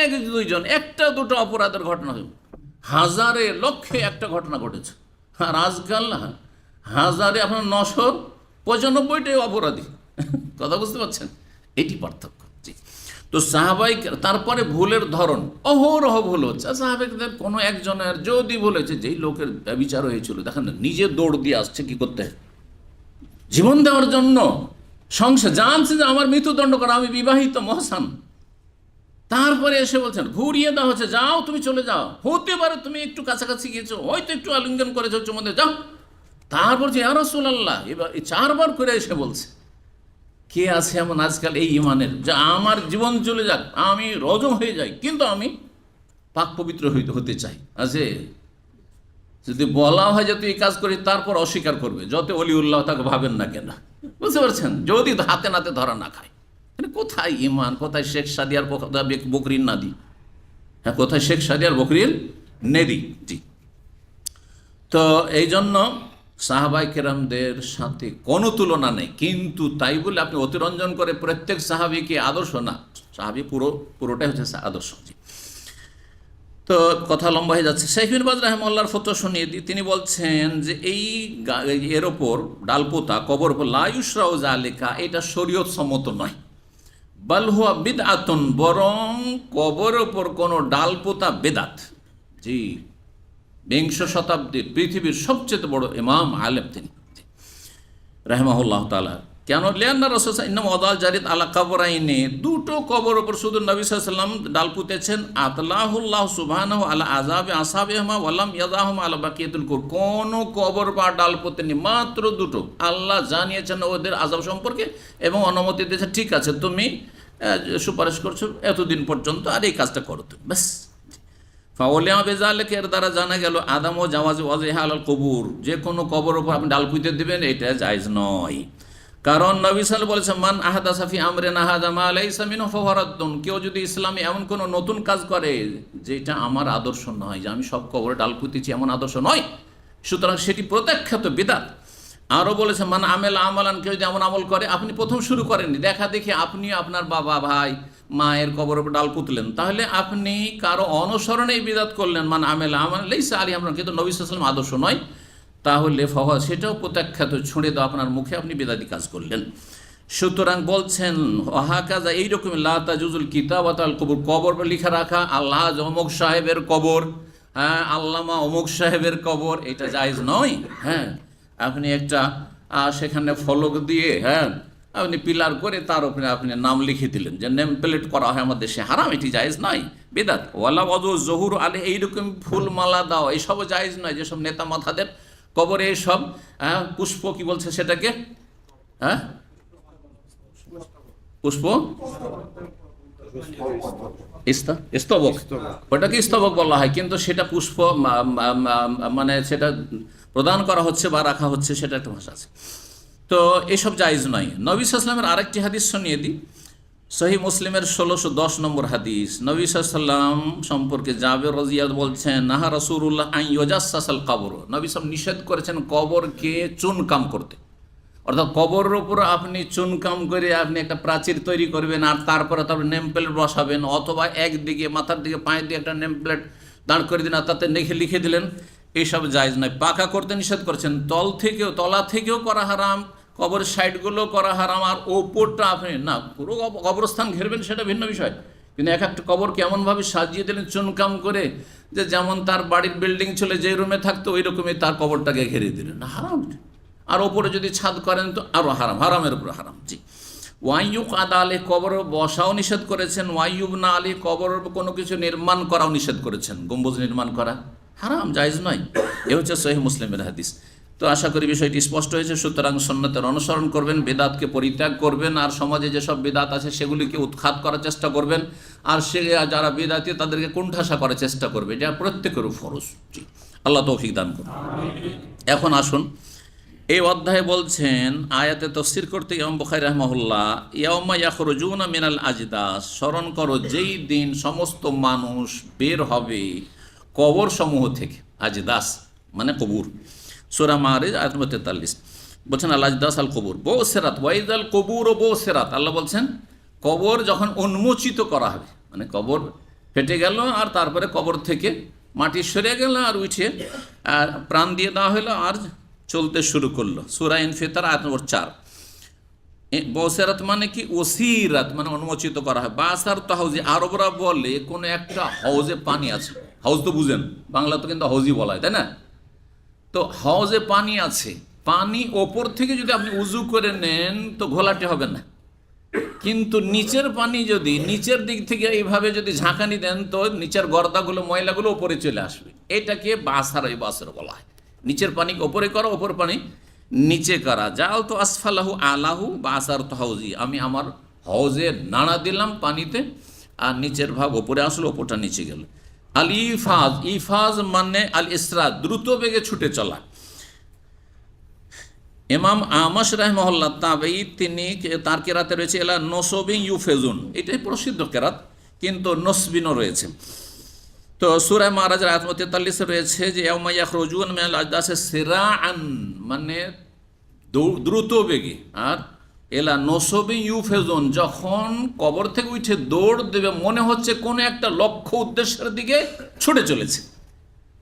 এক দুইজন একটা দুটো অপরাধের ঘটনা, হাজারে লক্ষে একটা ঘটনা ঘটেছে। আর আজকাল হাজারে আপনার 995টাই অপরাধী। কথা বুঝতে পারছেন? এটি পার্থক্য। তো সাহাবাই, তারপরে ভুলের ধরন অহরহ ভুল হচ্ছে। সাহাবাইদের কোনো একজনের যদি বলেছে, যেই লোকের বিচার হয়েছিল, দেখেন না, নিজে দৌড় দিয়ে আসছে কি করতে, জীবন দেওয়ার জন্য, সংসার জানছে যে আমার মৃত্যুদণ্ড করা, আমি বিবাহিত মহসান, তারপরে এসে বলছেন ঘুরিয়ে দেওয়া হচ্ছে, যাও তুমি চলে যাও, হতে পারে তুমি একটু কাছাকাছি গিয়েছো, হয়তো একটু আলিঙ্গন করেছো চুমুতে, যাও। তারপর যে ইয়া রাসূলুল্লাহ, এবার 4 বার করে এসে বলছে। কে আছে এমন আজকাল এই ইমানের, যে আমার জীবন চলে যাক, আমি রজম হয়ে যাই, কিন্তু আমি পাক পবিত্র হতে চাই? আছে? যদি বলা হয় যে তুই এই কাজ করি, তারপর অস্বীকার করবে, যত অলিউল্লাহ তাকে ভাবেন না কেন, বুঝতে পারছেন? যদি হাতে নাতে ধরা না খায়। কোথায় ইমান, কোথায় শেখ সাদিয়ার, কোথায় বকরির নাদি, হ্যাঁ, কোথায় শেখ সাদিয়ার বকরির নেদি। জি, তো এই জন্য সাহাবায়ে কেরামদের সাথে কোনো তুলনা নেই। কিন্তু তাই বলে আপনি অতিরঞ্জন করে প্রত্যেক সাহাবীকে আদর্শ, না, সাহাবী পুরোটাই হচ্ছে আদর্শ। তো কথা লম্বা হয়ে যাচ্ছে। শেখ বিন বাজ রাহিমাহুল্লাহর ফতোয়া শুনিয়ে দিই। তিনি বলছেন যে এর ওপর ডালপোতা, কবর ওপর লা ইউশরাউ যালিকা, এটা শরীয়ত সম্মত নয়। বাল হুয়া বিদআতুন, বরং কবর ওপর কোনো ডালপোতা বেদাত। জি, 20 শতাব্দীর পৃথিবীর সবচেয়ে বড় ইমাম আলেম তিনি রাহিমাহুল্লাহ তাআলা। কেন? লিয়ান্না রাসূলুল্লাহ ইন্নামা ওয়াদাল জারিদ আলা কবরাইনি, দুটো কবর ওপর শুধু নবী সাল্লাল্লাহু আলাইহি ওয়াসাল্লাম ডাল পুঁতেছেন। আতলাহুল্লাহ সুবহানাহু আলা আযাবি আসহাবিহিমা ওয়া লাম ইয়াযাহুম আলা বাকিয়াতুল কুবর, কোন কবর বা ডাল পুঁতেনি, মাত্র দুটো। আল্লাহ জানিয়েছেন ওদের আযাব সম্পর্কে এবং অনুমতি দিয়েছেন, ঠিক আছে তুমি সুপারিশ করছো এতদিন পর্যন্ত, আর এই কাজটা করো তুমি, ব্যাস। ফাওলিয়া বেজালেকে, এর দ্বারা জানা গেল আদাম ও জাওয়াজ ওয়াজিহা আলাল কবুর, যে কোনো কবর উপর আপনি ডাল পুঁতে দেবেন, এটা জায়েজ নয়। কারণ নবী সাল্লাল্লাহু আলাইহি ওয়াসাল্লাম বলেছেন, মান আহাদাসা ফি আমরিনা হাযা মা লাইসা মিনহু ফাহুয়া রাদ্দুন, কেউ যদি ইসলামে এমন কোনো নতুন কাজ করে যেটা আমার আদর্শ নয়, যে আমি সব কবরে ডাল পুঁতেছি, এমন আদর্শ নয়, সুতরাং সেটি প্রত্যাখ্যাত বিদআত। আরও বলেছে, মান আমেল আমালান, কেউ যদি এমন আমল করে, আপনি প্রথম শুরু করেননি, দেখা দেখি আপনি আপনার বাবা ভাই মায়ের কবর উপর ডাল পুঁতলেন, তাহলে আপনি কারো অনুসরণেই বিদআত করলেন। মান আমেল আমালান লাইসা আলাইহি আমরুন, কিন্তু নবী সাল্লাল্লাহু আলাইহি ওয়াসাল্লাম আদর্শ নয়, তাহলে ফাহুয়া, সেটাও প্রত্যাখ্যাত, ছুঁড়ে দাও আপনার মুখে, আপনি বেদাতি কাজ করলেন। সুতরাং বলছেন ওয়াহাকাযা, এইরকম লা তাজুজুল কিতাবাতুল কবর, কবর লিখে রাখা আল্লাহ অমুক সাহেবের কবর, হ্যাঁ, আল্লামা অমুক সাহেবের কবর, এটা জায়েজ নয়। হ্যাঁ, আপনি একটা সেখানে ফলক দিয়ে, হ্যাঁ, আপনি পিলার করে তার উপরে আপনি নাম লিখে দিলেন, যে নেম প্লেট করা হয় আমাদের দেশে, হারাম, এটি জায়েজ নয়, বিদআত। ওয়ালা ওয়াজু জহুর আলে, এইরকম ফুল মালা দাও, এইসব জায়েজ নয়। যেসব নেতা মাথাদের কবরে এইসব পুষ্প, কি বলছে সেটাকে, হ্যাঁ, পুষ্প স্তবক, ওটাকে স্তবক বলা হয়, কিন্তু সেটা পুষ্প মানে সেটা প্রদান করা হচ্ছে বা রাখা হচ্ছে, সেটা একটা ভাষা আছে। তো এসব জায়েজ নয়। নবী সাল্লাল্লাহু আলাইহি ওয়াসাল্লামের আরেকটি হাদিস শুনিয়ে দিই, সহিহ মুসলিমের 1610 নম্বর হাদিস। নবী সাল্লাল্লাহু আলাইহি ওয়াসাল্লাম সম্পর্কে জাবের রাদিয়াল্লাহু বলছেন, নাহা রাসূলুল্লাহ আন ইউজাসসাসাল কবর, নবী সাল্লাল্লাহু নিষেধ করেছেন কবরকে চুনকাম করতে। অর্থাৎ কবরের উপর আপনি চুনকাম করে আপনি একটা প্রাচীর তৈরি করবেন, আর তারপরে নেম প্লেট বসাবেন, অথবা একদিকে মাথার দিকে পায়ের দিকে একটা নেম প্লেট দাঁড় করে দিন, আর তাতে লিখে দিলেন এইসব জায়েজ নয়। পাকা করতে নিষেধ করেছেন, তলা থেকেও করা হারাম, কবরের সাইডগুলো করা হারাম, আর ওপরটা আপনি না পুরো কবরস্থান ঘেরবেন সেটা ভিন্ন বিষয়, কিন্তু এক একটা কবর কেমনভাবে সাজিয়ে দিলেন চুনকাম করে, যে যেমন তার বাড়ির বিল্ডিং চলে যে রুমে থাকতো ওই রকমই তার কবরটাকে ঘিরে দিলেন, হারাম। আর ওপরে যদি ছাদ করেন তো আরও হারাম, হারামের উপর হারাম। জি, ওয়াইয়ুক আদা আলী, কবর বসাও নিষেধ করেছেন। ওয়াইয়ুব না আলী, কবর কোনো কিছু নির্মাণ করাও নিষেধ করেছেন, গম্বুজ নির্মাণ করা হারাম, জায়েজ নয়। এ হচ্ছে সহিহ মুসলিমের হাদিস। তো আশা করি বিষয়টি স্পষ্ট হয়েছে। সুতরাং সুন্নতের অনুসরণ করবেন, বেদাতকে পরিত্যাগ করবেন, আর সমাজে যেসব বেদাত আছে সেগুলিকে উৎখাত করার চেষ্টা করবেন, আর সে যারা বেদাতি তাদেরকে কুণ্ঠাসা করার চেষ্টা করবে, যা প্রত্যেকেরও ফরজ। জি, আল্লাহ তৌফিক দান করুন। এখন আসুন, এই অধ্যায়ে বলছেন আয়াতে তাফসীর করতে ইমাম বুখারী রাহিমাহুল্লাহ, ইয়াউমা ইয়াখরুজুনা মিনাল আজদাস, স্মরণ করো যেই দিন সমস্ত মানুষ বের হবে কবর সমূহ থেকে। আজদাস মানে কবুর। সূরা মারিজ আয়াত নম্বর 43 বলছেন আল আজদাস আল কবুর বুসিরাত ওয়াইদাল কবুর বুসিরাত। আল্লাহ বলছেন কবর যখন উন্মোচিত করা হবে, মানে কবর ফেটে গেল আর তারপরে কবর থেকে মাটি সরে গেল আর উঠে প্রাণ দিয়ে দেওয়া হলো আর চলতে শুরু করলো। সূরা ইনফিতার আয়াত নম্বর 4। বসেরাত মানে কি? ওসিরাত মানে উন্মোচিত করা হয়। বাসার তো হাউজি, আরবরা বলে কোনো একটা হাউজে পানি আছে, হাউজ তো বুঝেন, বাংলা তো কিন্তু হাউজই বলা হয়, তাই না? তো হাউজে পানি আছে, পানি ওপর থেকে যদি আপনি উজু করে নেন তো ঘোলাটে হবে না, কিন্তু নিচের পানি যদি নিচের দিক থেকে এইভাবে যদি ঝাঁকানি দেন তো নিচের গর্দাগুলো ময়লাগুলো ওপরে চলে আসবে। এটাকে বাসার বলা হয়। নিচের পানিকে ওপরে করা, ওপর পানি নিচে করা। জাল তো আসফালাহু আলাহু বা আসার তো হাউজি, আমি আমার হাউজে নাড়া দিলাম পানিতে আর নিচের ভাগ ওপরে আসলো, ওপরটা নিচে গেল। আল ইফাজ, ইফাজ মানে আল ইসরা, দ্রুত বেগে ছুটে চলা। ইমাম আমাশ রাহিমাহুল্লাহ তাবেঈ, তিনি তার কেরাতে রয়েছে এলা নসবিন ইউফেজুন, এটাই প্রসিদ্ধ কেরাত, কিন্তু নসবিনও রয়েছে। তো সূরা মারাজের আয়াত 43 রয়েছে যে ইয়াউমা ইয়াখরুজুন মিনাল আজদাসি সিরাআন মানে দ্রুত বেগে, আর এলা নসবিন ইউফেজুন যখন কবর থেকে উঠে দৌড় দেবে, মনে হচ্ছে কোনো একটা লক্ষ্য উদ্দেশ্যের দিকে ছুটে চলেছে।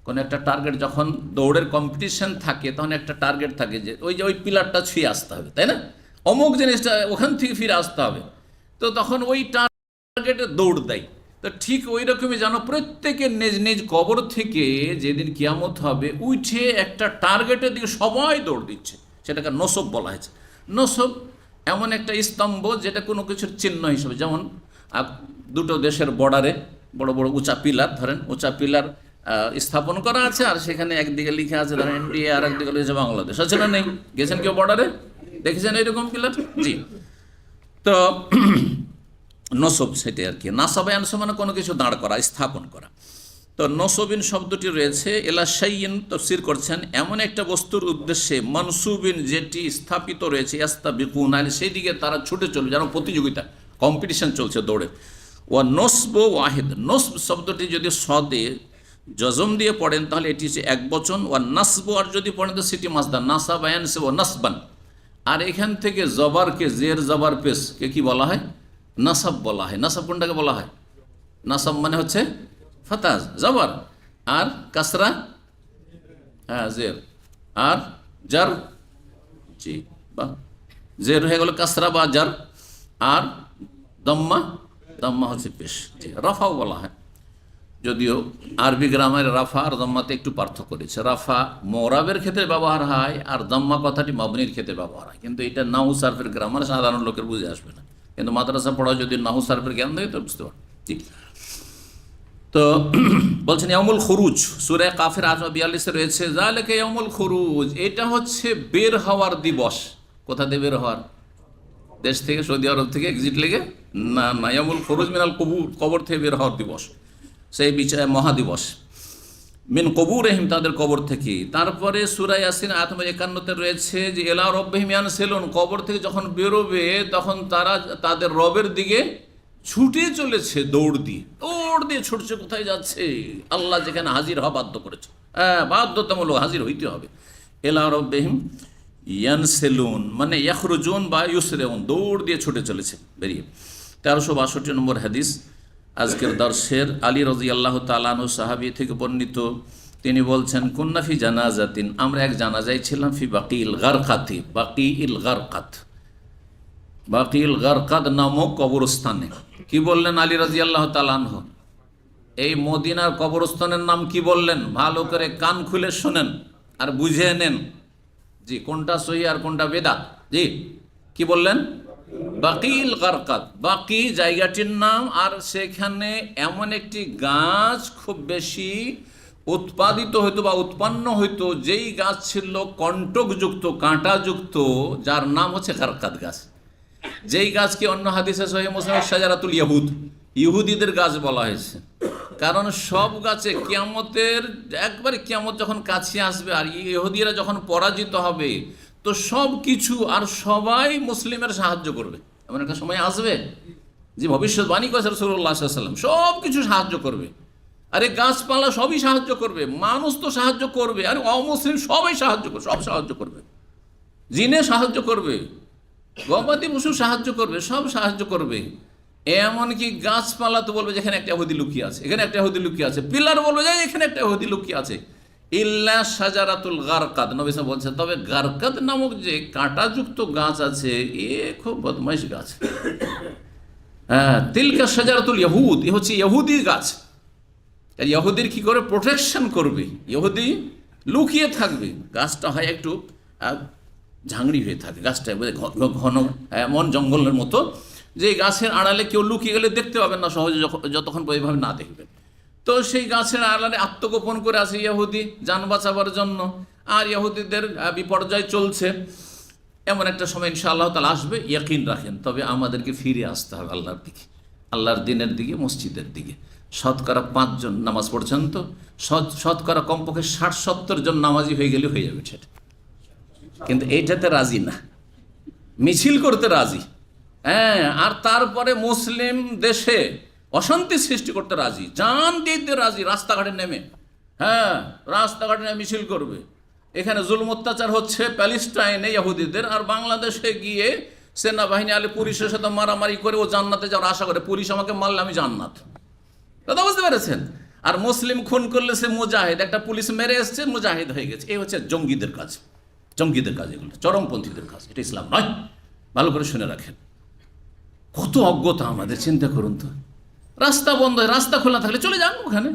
কোনো একটা টার্গেট, যখন দৌড়ের কম্পিটিশন থাকে তখন একটা টার্গেট থাকে যে ওই পিলারটা ছুঁয়ে আসতে হবে, তাই না? অমুক জিনিসটা ওখান থেকে ফিরে আসতে হবে, তো তখন ওই টার্গেটে দৌড় দেয়। তো ঠিক ওই রকমই যেন প্রত্যেকের নিজ নিজ কবর থেকে যেদিন কিয়ামত হবে উঠে একটা টার্গেটের দিকে সবাই দৌড় দিচ্ছে, সেটাকে নসব বলা হয়েছে। নসব এমন একটা স্তম্ভ যেটা কোনো কিছুর চিহ্ন হিসেবে, যেমন দুটো দেশের বর্ডারে বড় বড় উঁচা পিলার, ধরেন উঁচা পিলার স্থাপন করা আছে, আর সেখানে একদিকে লিখে আছে ধরেন ইন্ডিয়া, আর একদিকে লিখেছে বাংলাদেশ, আছে না নেই? গেছেন কেউ বর্ডারে, দেখেছেন এইরকম পিলার? জি। তো নসব সেটাই আর কি। নাসাবে আনসব মানে কোনো কিছু দাঁড় করা, স্থাপন করা। তো নসবিন শব্দটি রয়েছে এলা শাইইন, তাফসীর করছেন এমন একটা বস্তুর উদ্দেশ্যে, মনসুবিন যেটি স্থাপিত রয়েছে, ইয়াস্তাবিকুন সেই দিকে তারা ছুটে চলবে, যেন প্রতিযোগিতা, কম্পিটিশন চলছে দৌড়ে। ওয়া নসব ওয়াহিদ, নসব শব্দটি যদি সদে জজম দিয়ে পড়েন তাহলে এটি হচ্ছে এক বচন। ওয়া নাসব, আর যদি পড়েন তো সেটি মাসদার, নাসাব আয়ানসে ও নাসবান। আর এখান থেকে জবারকে, জের জবর পেশ কে কি বলা হয়? নাসাব বলা হয়। নাসাব কোনটাকে বলা হয়? নাসাব মানে হচ্ছে ফাতাজ জবর, আর কাসরা হ্যাঁ জের, আর জার, জি বা জের হয়ে গেল কাসরা বা জার, আর দম্মা, দম্মা হচ্ছে পেশ। জি, রাফাও বলা হয়, যদিও আরবি গ্রামের রাফা আর দম্মাতে একটু পার্থক্য রয়েছে। রাফা মোরাবের ক্ষেত্রে ব্যবহার হয় আর দম্মা কথাটি মাবনির ক্ষেত্রে ব্যবহার হয়, কিন্তু এটা নাহু সারফের গ্রামার সাধারণ লোকের বুঝে আসবে না, কিন্তু মাদ্রাসা পড়া যদি নাহু সারফের জ্ঞান দেয় তো বুঝতে পারবে। ঠিক। তো বলছেন ইয়াউমুল খুরুজ, সূরা কাফের আয়াত 42 রয়েছে যালিকা ইয়াউমুল খুরুজ, এটা হচ্ছে বের হওয়ার দিবস। কোথা থেকে বের হওয়ার? দেশ থেকে, সৌদি আরব থেকে এক্সিট লেগে না, না, ইয়াউমুল খুরুজ মিনাল কবুর, কবর থেকে বের হওয়ার দিবস, সেই বিচার মহাদিবস। মিন কবুরহিম, তাদের কবর থেকে। তারপরে সূরা ইয়াসিন আয়াত 51 রয়েছে যে এলা রব্বিহিম ইয়ানসিলুন, কবর থেকে যখন বেরোবে তখন তারা তাদের রবের দিকে ছুটে চলেছে, দৌড় দিয়ে ছুটছে। কোথায় যাচ্ছে? আল্লাহ যেখানে হাজির হওয়া বাধ্য করেছে, হ্যাঁ বাধ্যতামূলক হাজির হইতে হবে। এলা রব্বিহিম ইয়ানসিলুন মানে ইয়াখরুজুন বা ইউসরিউন, দৌড় দিয়ে ছুটে চলেছে বেরিয়ে। 1362 নম্বর হাদিস আজকের দর্শের, আলী রাদিয়াল্লাহু তাআলা আনহু সাহাবী থেকে বর্ণিত, তিনি বলছেন কুন্না ফি জানাজাতিন, আমরা এক জানাজায় ছিলাম, ফি বাকিল গারকাতি, বাকিল গারকাত, বাকিল গারকাত নামক কবরস্থানে। কি বললেন আলী রাদিয়াল্লাহু তাআলা আনহু? এই মদিনার কবরস্থানের নাম কি বললেন? ভালো করে কান খুলে শোনেন আর বুঝে নেন জি, কোনটা সহি আর কোনটা বেদাত। জি, কি বললেন? বাকিল গারকাত, বাকি জায়গাটির নাম। আর সেখানে এমন একটি গাছ খুব বেশি উৎপাদিত হইতো বা উৎপন্ন হইতো, যেই গাছ ছিল কণ্টকযুক্ত, কাঁটাযুক্ত, যার নাম হচ্ছে গারকাত গাছ। যেই গাছকে অন্য হাদিসে সহিহ মুসলিমে শাজারাতুল ইহুদ, ইহুদিদের গাছ বলা হয়েছে। কারণ সব গাছে কিয়ামতের একবারে কিয়ামত যখন কাছে আসবে আর ইহুদিরা যখন পরাজিত হবে, তো সব কিছু আর সবাই মুসলিমের সাহায্য করবে। এমন একটা সময় আসবে যে ভবিষ্যৎবাণী করেছে রাসূলুল্লাহ সাল্লাল্লাহু আলাইহি ওয়াসাল্লাম, সব কিছু সাহায্য করবে। আরে গাছপালা সবই সাহায্য করবে, মানুষ তো সাহায্য করবে, আরে অমুসলিম সবাই সাহায্য করবে, সব সাহায্য করবে, জিনে সাহায্য করবে, গবাদি পশু সাহায্য করবে, সব সাহায্য করবে। এমনকি গাছপালা তো বলবে যেখানে একটা ইহুদি লুকিয়ে আছে, এখানে একটা ইহুদি লুকিয়ে আছে, পিলার বলবে যে এখানে একটা ইহুদি লুকিয়ে আছে। ইল্লা শাজারাতুল গারকাদ, নবী সাল্লাল্লাহু আলাইহি ওয়াসাল্লাম বলছেন, তবে গারকাদ নামক যে কাঁটাযুক্ত গাছ আছে, এ খুব বদমাইশ গাছ। হ্যাঁ, তিলকা শাজারাতুল ইহুদ, এ হচ্ছে ইহুদি গাছ। আর ইহুদির কি করে প্রোটেকশন করবে? ইহুদি লুকিয়ে থাকবে, গাছটা হয় একটু ঝাংড়ি হয়ে থাকে, গাছটা ঘন এমন জঙ্গলের মতো, যে গাছের আড়ালে কেউ লুকিয়ে গেলে দেখতে পাবেন না সহজে, যতক্ষণ এইভাবে না দেখবেন। তো সেই গাছের আড়ালে আত্মগোপন করে আছে ইহুদি যান বাঁচাবার জন্য। আর ইহুদিদের বিপর্যয় চলছে, এমন একটা সময় ইনশাআল্লাহ তাআলা আসবে, ইয়াকিন রাখেন। তবে আমাদেরকে ফিরে আসতে হবে আল্লাহর দিকে, আল্লাহর দিনের দিকে, মসজিদের দিকে। শতকরা 5 জন নামাজ পড়ছেন, তো শতকরা কমপক্ষে 60-70 জন নামাজি হয়ে গেলে হয়ে যাবে সেটা। কিন্তু এইটাতে রাজি না, মিছিল করতে রাজি। হ্যাঁ, আর তারপরে মুসলিম দেশে অশান্তি সৃষ্টি করতে রাজি, জান দিতে রাজি, রাস্তাঘাটে নেমে, হ্যাঁ রাস্তাঘাটে নেমে মিছিল করবে। এখানে জুলুম অত্যাচার হচ্ছে প্যালেস্টাইনে ইহুদিদের, আর বাংলাদেশে গিয়ে সেনাবাহিনী আলে পুলিশের সাথে মারামারি করে ও জান্নাতে যাওয়ার আশা করে, পুলিশ আমাকে মারলে আমি জান্নাত। কথা বুঝতে পেরেছেন? আর মুসলিম খুন করলে সে মুজাহিদ, একটা পুলিশ মেরে এসছে মুজাহিদ হয়ে গেছে। এই হচ্ছে জঙ্গিদের কাজ, জঙ্গিদের কাজ, এগুলো চরমপন্থীদের কাজ, এটা ইসলাম নয়। ভালো করে শুনে রাখেন। কত অজ্ঞতা আমাদের, চিন্তা করুন তো। রাস্তা বন্ধ, রাস্তা খোলা থাকলে চলে যান ওখানে।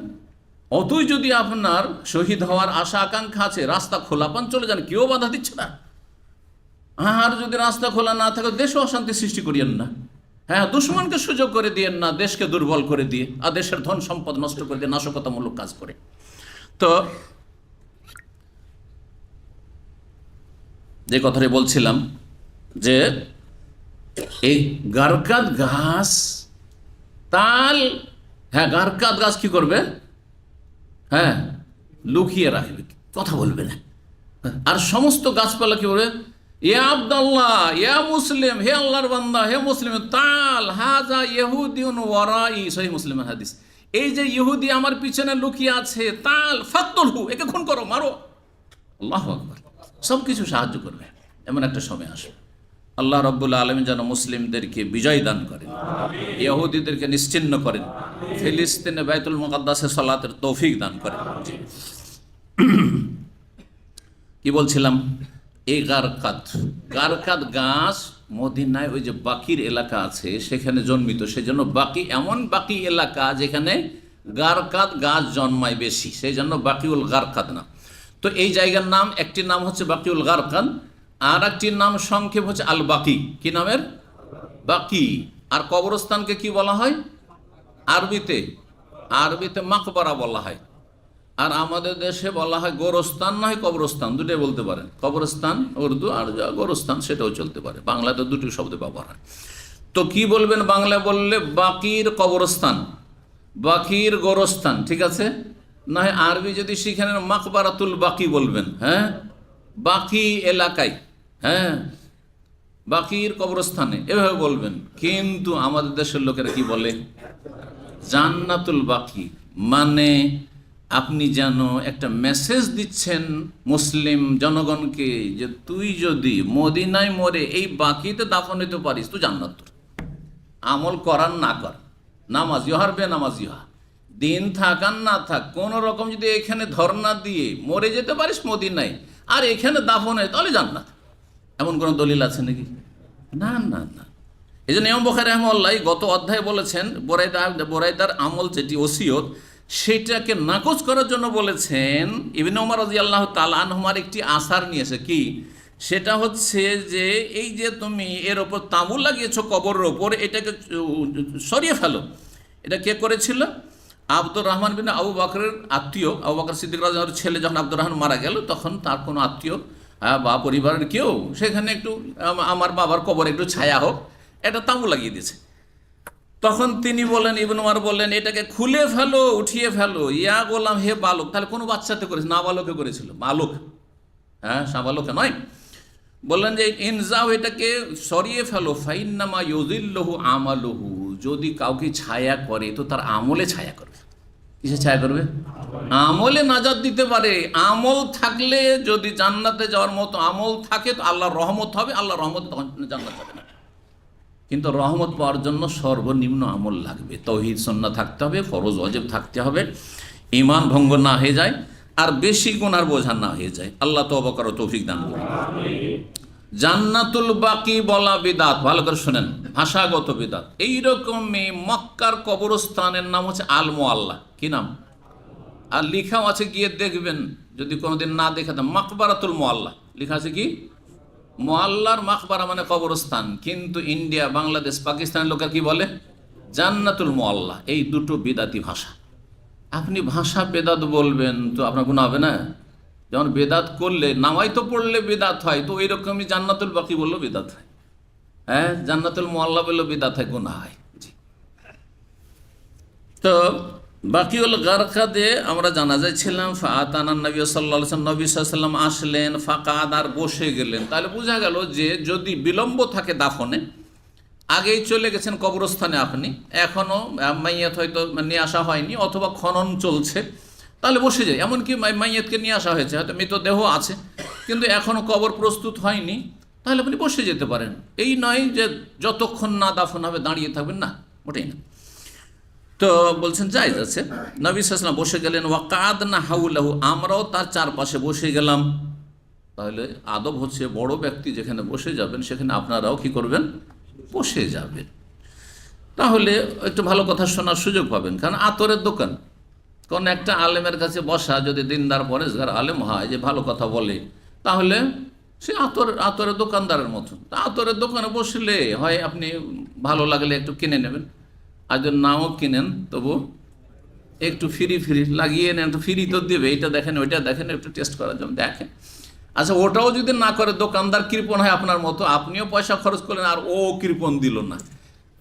অতই যদি আপনার শহীদ হওয়ার আশা আকাঙ্ক্ষা আছে, রাস্তা খোলা পান, চলে যান, কেউ বাধা দিচ্ছে না। আর যদি রাস্তা খোলা না থাকে, দেশে অশান্তি সৃষ্টি করিয়েন না। হ্যাঁ, দুশ্মনকে সুযোগ করে দিয়েন না, দেশকে দুর্বল করে দিয়ে আর দেশের ধন সম্পদ নষ্ট করে দিয়ে নাশকতামূলক কাজ করে। তো যে কথাটি বলছিলাম, যে এই গারকাত গাছ, তাল, হ্যাঁ গারকাত গাছ কি করবে? হ্যাঁ, লুকিয়ে রাখবে, কথা বলবে না। আর সমস্ত গাছপালা কি বলবে? ইয়া আব্দুল্লাহ, ইয়া মুসলিম, হে আল্লাহর বান্দা, হে মুসলিম, তাল হাজা ইহুদিউন ওয়ারাই, সহিহ মুসলিমের হাদিস। এই যে ইহুদি আমার পিছনে লুকিয়ে আছে, তাল ফাকতুলহু, একে খুন করো, মারো। আল্লাহু আকবার। সব কিছু সাহায্য করবে, এমন একটা সময় আসবে। আল্লাহ রাব্বুল আলামিন যেন মুসলিমদেরকে বিজয় দান করেন, ইহুদিদেরকে নিশ্চিহ্ন করেন, ফিলিস্তিনে বাইতুল মুকাদ্দাসে সালাতের তৌফিক দান করেন। কি বলছিলাম? এই গারকাত, গারকাত গাছ মদিনায় ওই যে বাকির এলাকা আছে সেখানে জন্মিত, সেজন্য বাকি, এমন বাকি এলাকা যেখানে গারকাত গাছ জন্মায় বেশি, সেই জন্য বাকিউল গারকাত না। তো এই জায়গার নাম, একটির নাম হচ্ছে বাকিউল গারকাত, আর একটির নাম সংক্ষেপ হচ্ছে আল বাকি। কি নামের? বাকি। আর কবরস্থানকে কি বলা হয় আরবিতে? আরবিতে মাকবারা বলা হয়। আর আমাদের দেশে বলা হয় গোরস্থান, না হয় কবরস্থান, দুটোই বলতে পারেন। কবরস্থান উর্দু, আর যা গোরস্থান সেটাও চলতে পারে। বাংলাতে দুটি শব্দ ব্যবহার হয়। তো কি বলবেন বাংলা বললে? বাকির কবরস্থান, বাকির গোরস্থান, ঠিক আছে? না হয় আরবি যদি শিখেন, মাকবারাতুল বাকি বলবেন। হ্যাঁ, বাকি এলাকায়, হ্যাঁ বাকির কবরস্থানে, এভাবে বলবেন। কিন্তু আমাদের দেশের লোকেরা কি বলে? জান্নাতুল বাকি। মানে আপনি যেন একটা মেসেজ দিচ্ছেন মুসলিম জনগণকে, যে তুই যদি মদিনায় মরে এই বাকিতে দাফন হতে পারিস, তুই জান্নাত। তোর আমল করার না কর, নামাজি হার বে নামাজি হা, দিন থাক আর না থাক, কোন রকম যদি এখানে ধর্ণা দিয়ে মরে যেতে পারিস মদিনায় আর এখানে দাফনে তাহলে জান্নাত, এমন কোন দলিল আছে নাকি? না না না। এই জন্য ইমাম বুখারী রাহিমাহুল্লাহ গত অধ্যায়ে বলেছেন বোরাইদার আমল যেটি ওসিয়ত সেটাকে নাকচ করার জন্য বলেছেন। ইবনে ওমর রাদিয়াল্লাহু তাআলা আনহুমার একটি আসার নিয়েছে, কি সেটা হচ্ছে যে এই যে তুমি এর ওপর তাঁবু লাগিয়েছো কবরের ওপর, এটাকে সরিয়ে ফেলো। এটা কে করেছিল? আব্দুর রহমান বিন আবু বকরের আত্মীয়, আবু বকর সিদ্দিক রাদিয়াল্লাহু আনহুর ছেলে যখন আব্দুর রহমান মারা গেল, তখন তার কোনো আত্মীয় বা পরিবারের কেউ সেখানে একটু আমার বাবার কবরে একটু ছায়া হোক, এটা তাঁবু লাগিয়ে দিয়েছে। তখন তিনি বলেন, ইবনে ওমর বললেন, এটাকে খুলে ফেলো, উঠিয়ে ফেলো। ইয়া গোলাম, হে বালক। তাহলে কোনো বাচ্চাতে করেছে? না, বালকে করেছিল। বালক, হ্যাঁ, সাবালকে নয়। বললেন যে ইনজাও, এটাকে সরিয়ে ফেলো। ফাইন্নামা ইউযিল্লুহু আমালুহু, যদি কাউকে ছায়া করে তো তার আমলে ছায়া করবে। কিসে ছায়া করবে? আমলে নাজাত দিতে পারে। আমল থাকলে, যদি জান্নাতে যাওয়ার মতো আমল থাকে তো আল্লাহর রহমত হবে, আল্লাহর রহমত তখন জান্নাত যাবে না। কিন্তু রহমত পাওয়ার জন্য সর্বনিম্ন আমল লাগবে, তাওহীদ সুন্নাহ থাকতে হবে, ফরজ ওয়াজিব থাকতে হবে, ঈমান ভঙ্গ না হয়ে যায়, আর বেশি গুনার বোঝা না হয়ে যায়। আল্লাহ তওবা করার তৌফিক দান করুন। জান্নাতুল বাকি বলা বিদাত, ভালো করে শুনেন, ভাষাগত বিদাত। এইরকমই মক্কার কবরস্থানের নাম হচ্ছে আল মুআল্লা। কি নাম? আর লিখাও আছে, গিয়ে দেখবেন যদি কোনোদিন না দেখে থাকেন, মাকবারাতুল মুআল্লা লেখা আছে। কি মুআল্লার মাকবারা মানে কবরস্থান, কিন্তু ইন্ডিয়া, বাংলাদেশ, পাকিস্তানের লোকের কি বলে? জান্নাতুল মুআল্লা। এই দুটো বিদাতি ভাষা। আপনি ভাষা বেদাত বলবেন তো আপনার গুনাহ হবে না? যেমন বেদাত করলে, নামাই তো পড়লে বেদাত হয়, তো এইরকমই জান্নাতুল বাকি বললেও বেদাত হয়। হ্যাঁ, জান্নাতুল মুআল্লা বললেও বেদাত হয়, গুনাহ হয়। জি। তো বাকিউল গারকাদে আমরা জানাজায় ছিলাম। ফাআতানান নবী সাল্লাল্লাহু আলাইহি ওয়াসাল্লাম, নবী সাল্লাল্লাহু আলাইহি ওয়াসাল্লাম আসলেন। ফাকাদ, আর বসে গেলেন। তাহলে বোঝা গেল যে যদি বিলম্ব থাকে দাফনে, আগেই চলে গেছেন কবরস্থানে আপনি, এখনও মাইয়াত হয়তো নিয়ে আসা হয়নি অথবা খনন চলছে, তাহলে বসে যায়। এমনকি মাইয়াতকে নিয়ে আসা হয়েছে, হয়তো মৃতদেহ আছে কিন্তু এখনও কবর প্রস্তুত হয়নি, তাহলে আপনি বসে যেতে পারেন। এই নয় যে যতক্ষণ না দাফন হবে দাঁড়িয়ে থাকবেন, না, মোটেই না। তো বলছেন জায়েজ আছে। নবী সাল্লাল্লাহু আলাইহি ওয়াসাল্লাম বসে গেলেন। ওয়াকাদনা হাউলাহু, আমরাও তার চারপাশে বসে গেলাম। তাহলে আদব হচ্ছে বড় ব্যক্তি যেখানে বসে যাবেন সেখানে আপনারাও কি করবেন? বসে যাবেন। তাহলে একটু ভালো কথা শোনার সুযোগ পাবেন। কারণ আতরের দোকান, কোন একটা আলেমের কাছে বসা, যদি দিনদার পরেশগার আলেম হয়, যে ভালো কথা বলে, তাহলে সে আতরের দোকানদারের মতো। তা আতরের দোকানে বসলে হয় আপনি ভালো লাগলে একটু কিনে নেবেন, আর যদি নাও কিনেন তবু একটু ফ্রি লাগিয়ে নেন, একটু ফ্রি তো দেবে, এইটা দেখেন ওইটা দেখেন, একটু টেস্ট করার জন্য দেখেন। আচ্ছা, ওটাও যদি না করে, দোকানদার কৃপণ হয় আপনার মতো, আপনিও পয়সা খরচ করলেন আর ও কৃপণ দিল না,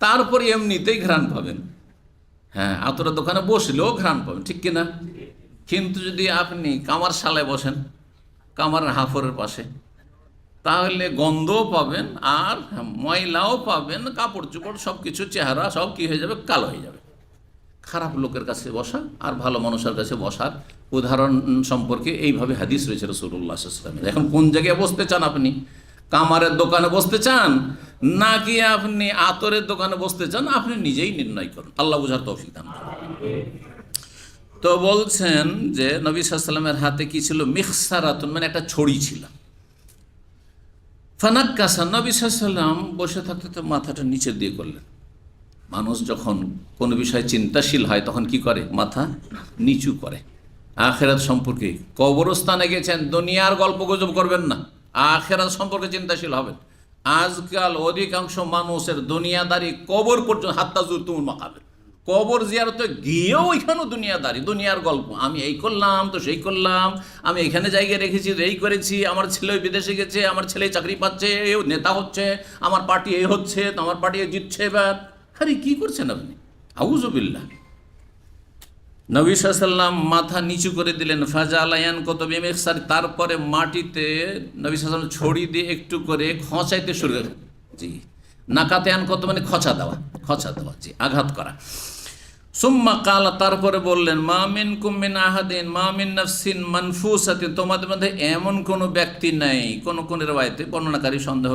তারপরে এমনিতেই ঘ্রাণ পাবেন। হ্যাঁ, আতরের দোকানে বসলেও ঘ্রাণ পাবেন, ঠিক কিনা? কিন্তু যদি আপনি কামার শালায় বসেন, কামারের হাফরের পাশে, তাহলে গন্ধও পাবেন আর ময়লাও পাবেন, কাপড় চোপড় সব কিছু, চেহারা সব কি হয়ে যাবে? কালো হয়ে যাবে। খারাপ লোকের কাছে বসা আর ভালো মানুষের কাছে বসার উদাহরণ সম্পর্কে এইভাবে হাদিস রয়েছে রাসূলুল্লাহ সাল্লাল্লাহু আলাইহি ওয়াসাল্লাম। এখন কোন জায়গায় বসতে চান আপনি? কামারের দোকানে বসতে চান নাকি আপনি আতরের দোকানে বসতে চান? আপনি নিজেই নির্ণয় করুন। আল্লাহ বুঝার তৌফিক দান করুন। তো বলছেন যে নবী সাল্লাল্লাহু আলাইহি ওয়াসাল্লামের হাতে কি ছিল? মিখসারাতুন, মানে একটা ছড়ি ছিল। ফানাক্কাসা, নবী সাল্লাল্লাহু আলাইহি ওয়াসাল্লাম বসে থাকতে তো মাথাটা নিচের দিয়ে করলেন। মানুষ যখন কোনো বিষয়ে চিন্তাশীল হয় তখন কি করে? মাথা নিচু করে। আখিরাত সম্পর্কে, কবরস্থানে গেছেন, দুনিয়ার গল্প গুজব করবেন না, আখিরাত সম্পর্কে চিন্তাশীল হবেন। আজকাল অধিকাংশ মানুষের দুনিয়াদারি কবর পর্যন্ত, হাত্তা জুরতুমুল মাকাবির, কবর জিয়ারতে গিয়েও ওইখানেও দুনিয়াদারি, দুনিয়ার গল্প। আমি এই করলাম তো সেই করলাম, আমি এখানে জায়গায় রেখেছি, এই করেছি, আমার ছেলে বিদেশে গেছে, আমার ছেলে চাকরি পাচ্ছে, এও নেতা হচ্ছে, আমার পার্টি এই হচ্ছে, আমার পার্টি জিতছে। এবার আরে কি করছেন আপনি? আউযুবিল্লাহ। নবী সাল্লাল্লাহু আলাইহি ওয়াসাল্লাম মাথা নিচু করে দিলেন। ফাজালায়ান কতবে মিখসার, তারপরে মাটিতে নবী সাল্লাল্লাহু আলাইহি ওয়াসাল্লাম ছড়ি দিয়ে একটু করে খোঁচাইতে শুরু করেন। জি, নাকাতেয়ান কত মানে খোঁচা দেওয়া, জি, আঘাত করা। সুম্মা কালা, তারপরে বললেন, মা মিনকুম মিন আহাদিন মা মিন নাফসিন মানফুসাতিন, তোমাদের মধ্যে এমন কোনো ব্যক্তি নাই, কোন রিওয়ায়াতে বর্ণনাকারী সন্দেহ,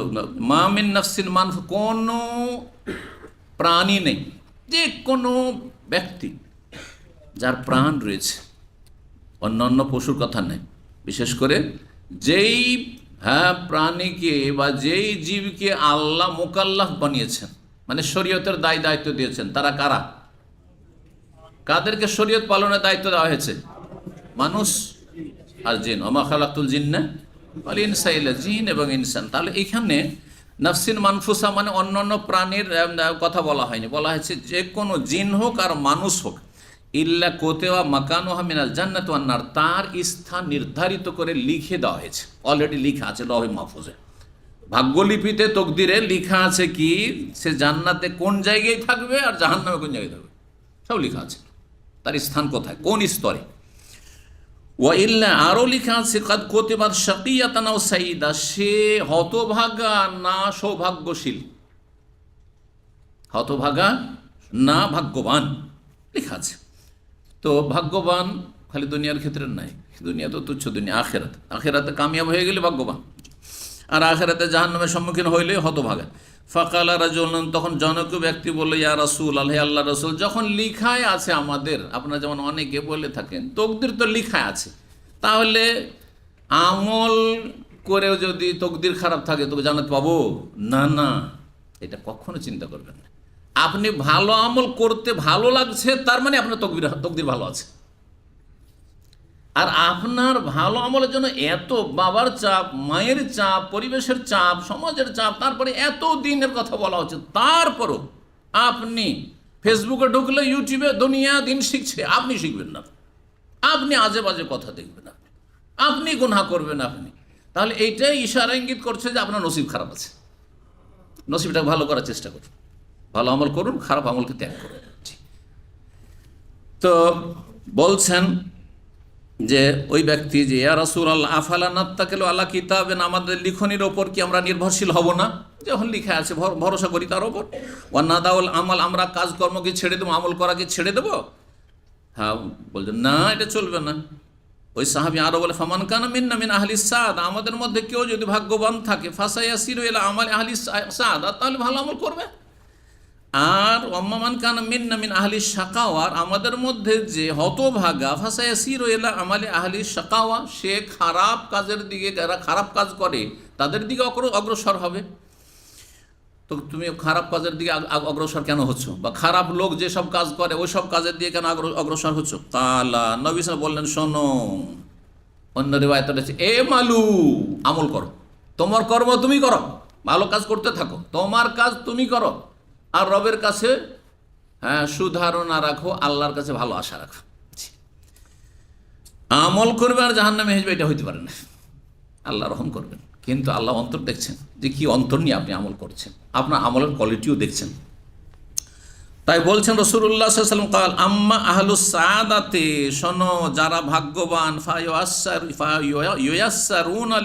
মা মিন নাফসিন কোনো প্রাণী নেই, যে কোনো ব্যক্তি যার প্রাণ রয়েছে, অন্যান্য পশুর কথা নেই, বিশেষ করে যেই প্রাণীকে বা যেই জীবকে আল্লাহ মুকাল্লাফ বানিয়েছেন, মানে শরীয়তের দায়িত্ব দিয়েছেন, তারা কারা? কাদেরকে শরীয়ত পালনের দায়িত্ব দেওয়া হয়েছে? মানুষ আর জিন। ওমা খালাকতুল জিন্না ওয়াল ইনসা ইল্লা, জিন এবং ইনসান। তাহলে এখানে নাফসিন মানফুসা মানে অন্যান্য প্রাণীর কথা বলা হয়নি, বলা হয়েছে যে কোনো জিন হোক আর মানুষ হোক, ইল্লা কোতেওয়া মাকানোহা মিনাল জান্নাত ওয়ান নার, তার স্থান নির্ধারিত করে লিখে দেওয়া হয়েছে, অলরেডি লিখা আছে লৌহে মাহফুজে, ভাগ্যলিপিতে তকদিরে লিখা আছে কি সে জান্নাতে কোন জায়গায় থাকবে আর জাহান্নামে কোন জায়গায় থাকবে, সব লিখা আছে, তার স্থান কোথায়, কোন স্তরে। ওয়া ইল্লা, আরও লিখা আছে কাদ কোতিবাত শাকিয়াতান আও সাইয়্যিদা, সে হতভাগা না সৌভাগ্যশীল, হতভাগা না ভাগ্যবান, লেখা আছে। তো ভাগ্যবান খালি দুনিয়ার ক্ষেত্রে নাই, দুনিয়া তো তুচ্ছ দুনিয়া, আখেরাতে কামিয়াব হয়ে গেলে ভাগ্যবান, আর আখেরাতে জাহান্নামের সম্মুখীন হইলে হতভাগা। ফাকালা রাজুলুন, তখন জনৈক ব্যক্তি বলল, ইয়া রাসূল আল্লাহ, আল্লাহ রাসূল, যখন লিখায় আছে আমাদের, আপনারা যেমন অনেকে বলে থাকেন তকদির তো লিখায় আছে, তাহলে আমল করেও যদি তকদির খারাপ থাকে তবে জান্নাত পাবো না? না, এটা কখনো চিন্তা করবেন না। আপনি ভালো আমল করতে ভালো লাগছে, তার মানে আপনার তকদির ভালো আছে। আর আপনার ভালো আমলের জন্য এত বাবার চাপ, মায়ের চাপ, পরিবেশের চাপ, সমাজের চাপ, তারপরে এত দিনের কথা বলা হচ্ছে, তারপরও আপনি ফেসবুকে ঢুকলে ইউটিউবে দুনিয়া দিন শিখছে, আপনি শিখবেন না, আপনি আজে বাজে কথা দেখবেন, আপনি গুনাহ করবেন আপনি, তাহলে এইটাই ইশারা ইঙ্গিত করছে যে আপনার নসিব খারাপ আছে। নসিবটা ভালো করার চেষ্টা করুন, ভালো আমল করুন, খারাপ আমলকে ত্যাগ করুন। তো বলছেন যে ওই ব্যক্তি যে, ইয়া রাসূলুল্লাহ আফালা নাত্তাকিলু আলা কিতাবেন, আমাদের লিখনির ওপর কি আমরা নির্ভরশীল হব না? যখন লিখা আছে ভরসা করি তার ওপর। ওয়া নাদাউল আমাল, আমরা কাজকর্ম কি ছেড়ে দেবো, আমল করা কি ছেড়ে দেবো? হ্যাঁ, বলছেন না, এটা চলবে না। ওই সাহাবী আরও বলে, ফামান কানা মিন্না মিন আহলিস সাআদা, আমাদের মধ্যে কেউ যদি ভাগ্যবান থাকে, ফাসায়াসিরু ইলা আমালি আহলিস সাআদা, তাহলে ভালো আমল করবে। আর ওয়াম্মান কানা মিন্না মিন আহলিস শাকাওয়া, আমাদের মধ্যে যে হতভাগা, ফাসায়াসিরু ইলা আমালি আহলিস শাকাওয়া, সে খারাপ কাজের দিকে, যারা খারাপ কাজ করে তাদের দিকে অগ্রসর হবে। তো তুমি খারাপ কাজের দিকে অগ্রসর কেন হচ্ছ, বা খারাপ লোক যেসব কাজ করে ওই সব কাজের দিকে কেন অগ্রসর হচ্ছ? কালা, নবী সাল্লাল্লাহু আলাইহি ওয়াসাল্লাম বললেন, শোনো, অন্য রিওয়ায়াতে আছে, এ মালু, আমল করো, তোমার কর্ম তুমি করো, ভালো কাজ করতে থাকো, তোমার কাজ তুমি করো, আর রবের কাছে সুধারণা রাখো, আল্লাহর কাছে ভালো আশা রাখো। আমল করবে আর জাহান্নামে হেসবে, এটা হইতে পারে না। আল্লাহ রহম করবেন, কিন্তু আল্লাহ অন্তর দেখছেন যে কি অন্তর নিয়ে আপনি আমল করছেন, আপনার আমলের কোয়ালিটিও দেখছেন। তাই বলছেন রাসূলুল্লাহ সাল্লাল্লাহু আলাইহি ওয়াসাল্লাম, কাল আম্মা আহলুস সাআদাতে, শোনো, যারা ভাগ্যবান, ফায়ুয়াসসারুনা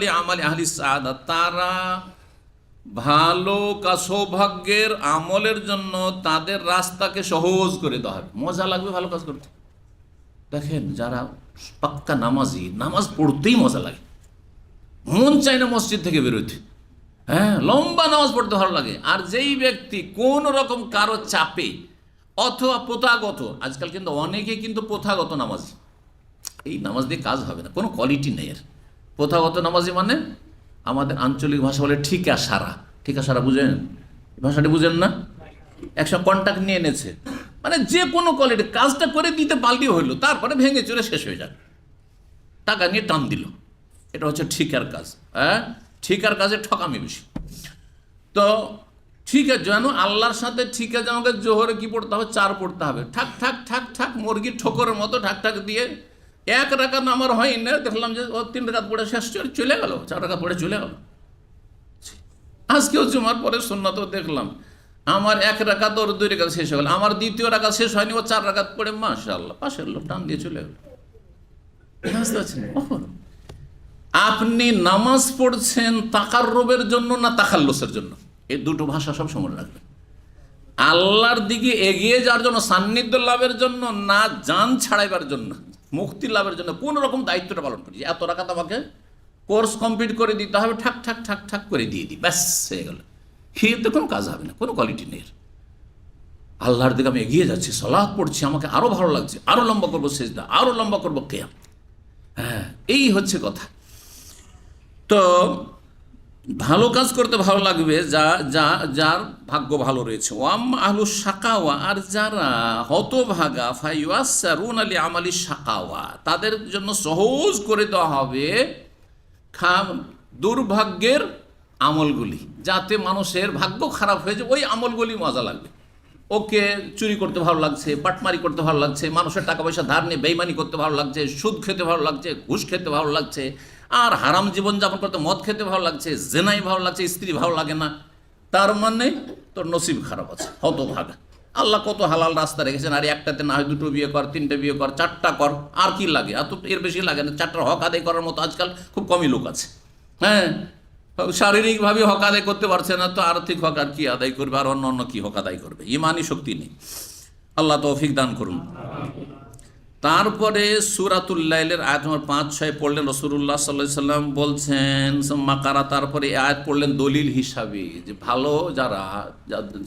লিআমালি আহলিস সাআদা, তারা ভালো সৌভাগ্যের আমলের জন্য তাদের রাস্তাকে সহজ করে দেওয়া হবে। মজা লাগবে ভালো কাজ করতে। দেখেন, যারা পাক্কা নামাজি, নামাজ পড়তেই মজা লাগে, মন চায় না মসজিদ থেকে বেরোতে, লম্বা নামাজ পড়তে ভালো লাগে। আর যেই ব্যক্তি কোন রকম কারো চাপে অথবা প্রথাগত, আজকাল কিন্তু অনেকে কিন্তু প্রথাগত নামাজি, এই নামাজ দিয়ে কাজ হবে না, কোনো কোয়ালিটি নেই এর। প্রথাগত নামাজি মানে আমাদের আঞ্চলিক ভাষা বলে ঠিকা সারা, বুঝেন? ভাষাটি বুঝেন না? একসঙ্গে কন্ট্যাক্ট নিয়ে এনেছে, মানে যে কোনো কোয়ালিটি কাজটা করে দিতে পাল্টি হইলো, তারপরে ভেঙে চলে শেষ হয়ে যাবে, টাকা নিয়ে টান দিল। এটা হচ্ছে ঠিকার কাজ। ঠিকার কাজে ঠকামি বেশি। তো ঠিক আছে, যেন আল্লাহর সাথে ঠিক আছে, আমাকে জোহরে কি পড়তে হবে, 4 পড়তে হবে, ঠাক ঠাক ঠাক ঠাক মুরগির ঠোকরের মতো ঠাক ঠাক দিয়ে 1 রাকাত আমার হয় না, দেখলাম যে ও 3 রাকাত পড়ে শেষ চলে গেল, 4 রাকাত পড়ে চলে গেল। আজকেও জুমার পরে সুন্নাত দেখলাম, আমার 1 রাকাত ওর 2 রাকাত শেষ হয়ে গেল, আমার 2য় রাকাত শেষ হয়নি, ও 4 রাকাত পড়ে মাশাআল্লাহ পাশের লোক টান দিয়ে চলে গেল। বুঝতে পারছেন? আপনি নামাজ পড়ছেন তাকাররুবের জন্য না তাখাল্লুসের জন্য? এই দুটো ভাষা সব সময় রাখবেন। আল্লাহর দিকে এগিয়ে যাওয়ার জন্য, সান্নিধ্য লাভের জন্য, না জান ছাড়াইবার জন্য, মুক্তি লাভের জন্য কোন রকম দায়িত্বটা পালন করি, এত রাকাত আমাকে কোর্স কমপ্লিট করে দিতে হবে, ঠাক ঠাক ঠাক ঠাক করে দিয়ে দিই, ব্যাস হয়ে গেল। এতে কোনো কাজ হবে না, কোনো কোয়ালিটি নেই। আল্লাহর দিকে আমি এগিয়ে যাচ্ছি, সালাত পড়ছি, আমাকে আরও ভালো লাগছে, আরও লম্বা করবো সেজদা, আরও লম্বা করবো কিয়াম। হ্যাঁ, এই হচ্ছে কথা। তো ভালো কাজ করতে ভালো লাগবে যার ভাগ্য ভালো রয়েছে। ওয়াম আহলু শাকাওয়া, আর যারা হতভাগা, ফাইয়াসসারুন আলি আমালি শাকাওয়া, তাদের জন্য সহজ করে দেওয়া হবে দুর্ভাগ্যের আমলগুলি, যাতে মানুষের ভাগ্য খারাপ হয়ে যায় ওই আমলগুলি মজা লাগবে। ওকে চুরি করতে ভালো লাগছে, পাটমারি করতে ভালো লাগছে, মানুষের টাকা পয়সা ধার নিয়ে বেইমানি করতে ভালো লাগছে, সুদ খেতে ভালো লাগছে, ঘুষ খেতে ভালো লাগছে, আর হারাম জীবনযাপন করতে, মদ খেতে ভালো লাগছে, জেনাই ভালো লাগছে, স্ত্রী ভালো লাগে না, তার মানে তোর নসিব খারাপ আছে, হতভাগা। আল্লাহ কত হালাল রাস্তা রেখেছেন, আর একটাতে না হয় দুটো বিয়ে কর, তিনটে বিয়ে কর, চারটা কর, আর কি লাগে, আর তো এর বেশি লাগে না। চারটার হক আদায় করার মতো আজকাল খুব কমই লোক আছে। হ্যাঁ, শারীরিকভাবে হক আদায় করতে পারছে না, তো আর্থিক হক আর কি আদায় করবে, আর অন্য অন্য কি হক আদায় করবে? ইমানি শক্তি নেই। আল্লাহ তৌফিক দান করুন। তারপরে সূরাতুল লাইলের আয়াত নম্বর 5-6 পড়লেন রাসূলুল্লাহ সাল্লাল্লাহু আলাইহি সাল্লাম, বলছেন মাকারা, তারপরে আয়াত পড়লেন দলিল হিসাবে, যে ভালো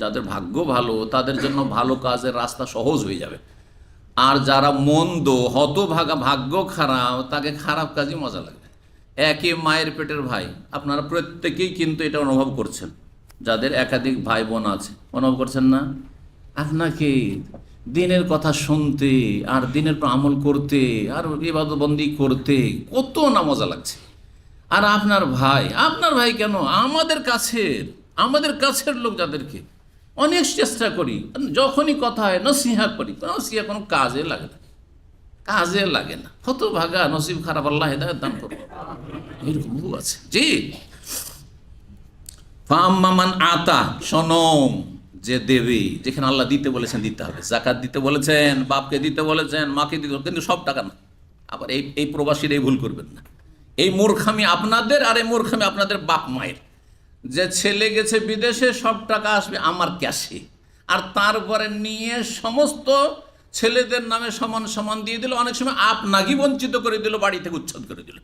যাদের ভাগ্য ভালো তাদের জন্য ভালো কাজের রাস্তা সহজ হয়ে যাবে, আর যারা মন্দ হতভাগা ভাগ্য খারাপ তাকে খারাপ কাজই মজা লাগবে। একই মায়ের পেটের ভাই, আপনারা প্রত্যেকেই কিন্তু এটা অনুভব করছেন, যাদের একাধিক ভাই বোন আছে, অনুভব করছেন না? আপনাকে দিনের কথা শুনতে আর দিনের পর আমল করতে আর ইবাদতবন্দি করতে কত না মজা লাগছে। আর আপনার ভাই কেন, আমাদের কাছের লোক যাদেরকে অনেক চেষ্টা করি, যখনই কথা হয় নসিহা করি, নসিহা কোনো কাজে লাগে না, হতভাগা, নসিব খারাপ, আল্লাহ হেদায়েত দান করবে, এরকম বহু আছে। জি, ফাম্মামান আতা, শোনম, যে দেবে, যেখানে আল্লাহ দিতে বলেছেন দিতে হবে, যাকাত দিতে বলেছেন, বাপকে দিতে বলেছেন, মাকে দিতে, কিন্তু সব টাকা না। আবার এই প্রবাসীর এই ভুল করবেন না, এই মূর্খামি আপনাদের, আর এই মূর্খামি আপনাদের বাপ মায়ের, যে ছেলে গেছে বিদেশে, সব টাকা আসবে আমার ক্যাশে, আর তারপরে নিয়ে সমস্ত ছেলেদের নামে সমান সমান দিয়ে দিল, অনেক সময় আপনাকেই বঞ্চিত করে দিল, বাড়ি থেকে উচ্ছেদ করে দিল।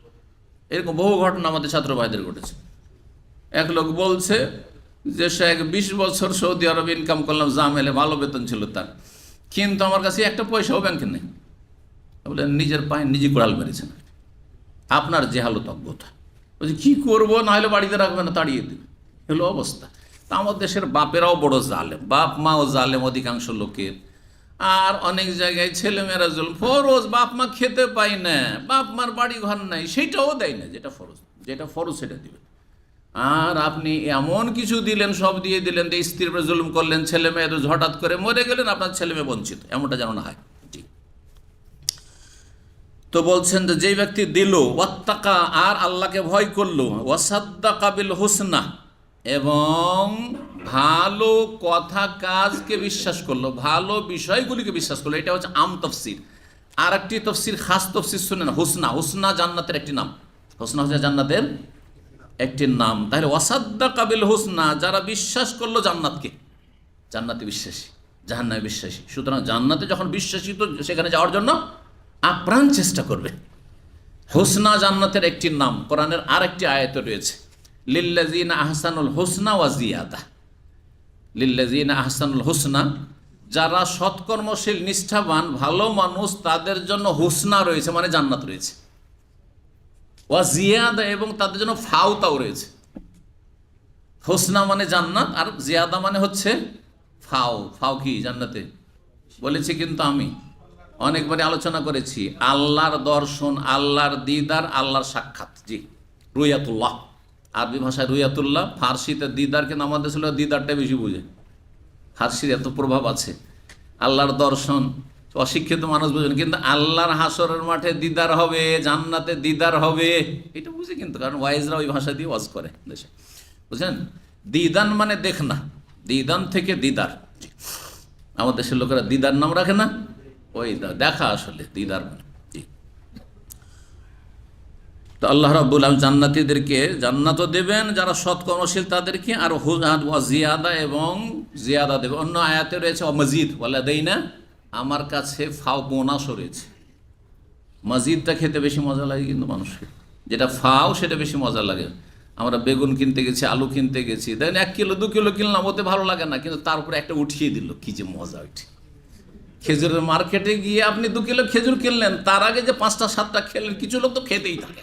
এরকম বহু ঘটনা আমাদের ছাত্র ভাইদের ঘটেছে। এক লোক বলছে যে সে 20 বছর সৌদি আরবে ইনকাম করলাম, জামেলে ভালো বেতন ছিল তার, কিন্তু আমার কাছে একটা পয়সাও ব্যাংকে নেই। বলে নিজের পায়ে নিজে কোড়াল মেরেছেন। আপনার যে হালত অজ্ঞতা, বলছে কী করবো, না হলে বাড়িতে রাখবে না, তাড়িয়ে দেবে, হলো অবস্থা। তা আমার দেশের বাপেরাও বড় জালেম, বাপ মাও জালেম অধিকাংশ লোকের, আর অনেক জায়গায় ছেলেমেয়েরা জল ফরজ, বাপ মা খেতে পাই না, বাপ মার বাড়ি ঘর নাই, সেইটাও দেয় না, যেটা ফরজ সেটা দিবে। আর আপনি এমন কিছু দিলেন, সব দিয়ে দিলেন, স্ত্রীর উপরে জুলুম করলেন, ছেলে মেয়েদের হঠাৎ করে মরে গেলেন, আপনার ছেলে মেয়ে বঞ্চিত, এমনটা যেন না হয়। তো বলছেন যে যেই ব্যক্তি দিল, ওয়াত্তাকা, আর আল্লাহকে ভয় করলো, ওয়াসাদ্দাকা বিল হুসনা, এবং ভালো কথা কাজকে বিশ্বাস করলো, ভালো বিষয়গুলিকে বিশ্বাস করলো, এটা হচ্ছে আম তফসির। আর একটি তফসির, খাস তফসির শুনেন, হুসনা জান্নাতের একটি নাম, হুসনা হচ্ছে জান্নাতের একটি নাম। তাহলে ওয়াসাদ্দাকা বিল হুসনা, যারা বিশ্বাস করলো জান্নাতকে, জান্নাতে বিশ্বাসী, জাহান্নামে বিশ্বাসী, সুতরাং জান্নাতে যখন বিশ্বাসী, তো সেখানে যাওয়ার জন্য আপ্রাণ চেষ্টা করবে। হুসনা জান্নাতের একটি নাম। কোরআনের আরেকটি আয়াতে রয়েছে, লিল্লাযিনা আহসানুল হুসনা ওয়া জিয়াদা, লিল্লাযিনা আহসানুল হুসনা, যারা সৎকর্মশীল, নিষ্ঠাবান, ভালো মানুষ, তাদের জন্য হুসনা রয়েছে, মানে জান্নাত রয়েছে, ওয়া জিয়াদা, এবং তাদের জন্য ফাওতাও রয়েছে। হুসনা মানে জান্নাত, আর জিয়াদা মানে হচ্ছে ফাও কি জান্নাতে বলেছি, কিন্তু আমি অনেকবারই আলোচনা করেছি, আল্লাহর দর্শন, আল্লাহর দিদার, আল্লাহর সাক্ষাৎ। জি, রুয়াতুল্লাহ, আরবি ভাষায় রুয়াতুল্লাহ, ফার্সিতে দিদার, কিন্তু আমাদের ছিল দিদারটা বেশি বুঝে, ফার্সির এত প্রভাব আছে। আল্লাহর দর্শন অশিক্ষিত মানুষ বুঝেন, কিন্তু আল্লাহর হাসরের মাঠে দিদার হবে, জান্নাতে দিদার হবে, এটা বুঝে, কিন্তু কারণ ওয়াইজরা ওই ভাষা দিয়ে ওয়াজ করে দেশে, বুঝলেন? দিদান মানে দেখ না, দিদান থেকে দিদার। আমাদের দেশের লোকেরা দিদার নাম রাখে না, ওই দেখা আসলে দিদার মানে। তো আল্লাহ রাব্বুল আলামিন জান্নাতীদেরকে জান্নাতও দেবেন, যারা সৎকর্মশীল তাদেরকে, আর জিয়াদা, এবং জিয়াদা দেবে। অন্য আয়াতে রয়েছে মজিদ, ওয়ালাদাইনা, আমার কাছে ফাও বোনাসও রয়েছে। মজিদটা খেতে বেশি মজা লাগে কিন্তু মানুষকে, যেটা ফাও সেটা বেশি মজা লাগে। আমরা বেগুন কিনতে গেছি, আলু কিনতে গেছি, দেখেন 1 কিলো 2 কিলো কিনলাম, ওতে ভালো লাগে না, কিন্তু তার উপরে একটা উঠিয়ে দিল, কি যে মজা ওইটি। খেজুরের মার্কেটে গিয়ে আপনি 2 কিলো খেজুর কিনলেন, তার আগে যে 5টা 7টা খেলেন, কিছু লোক তো খেতেই থাকে।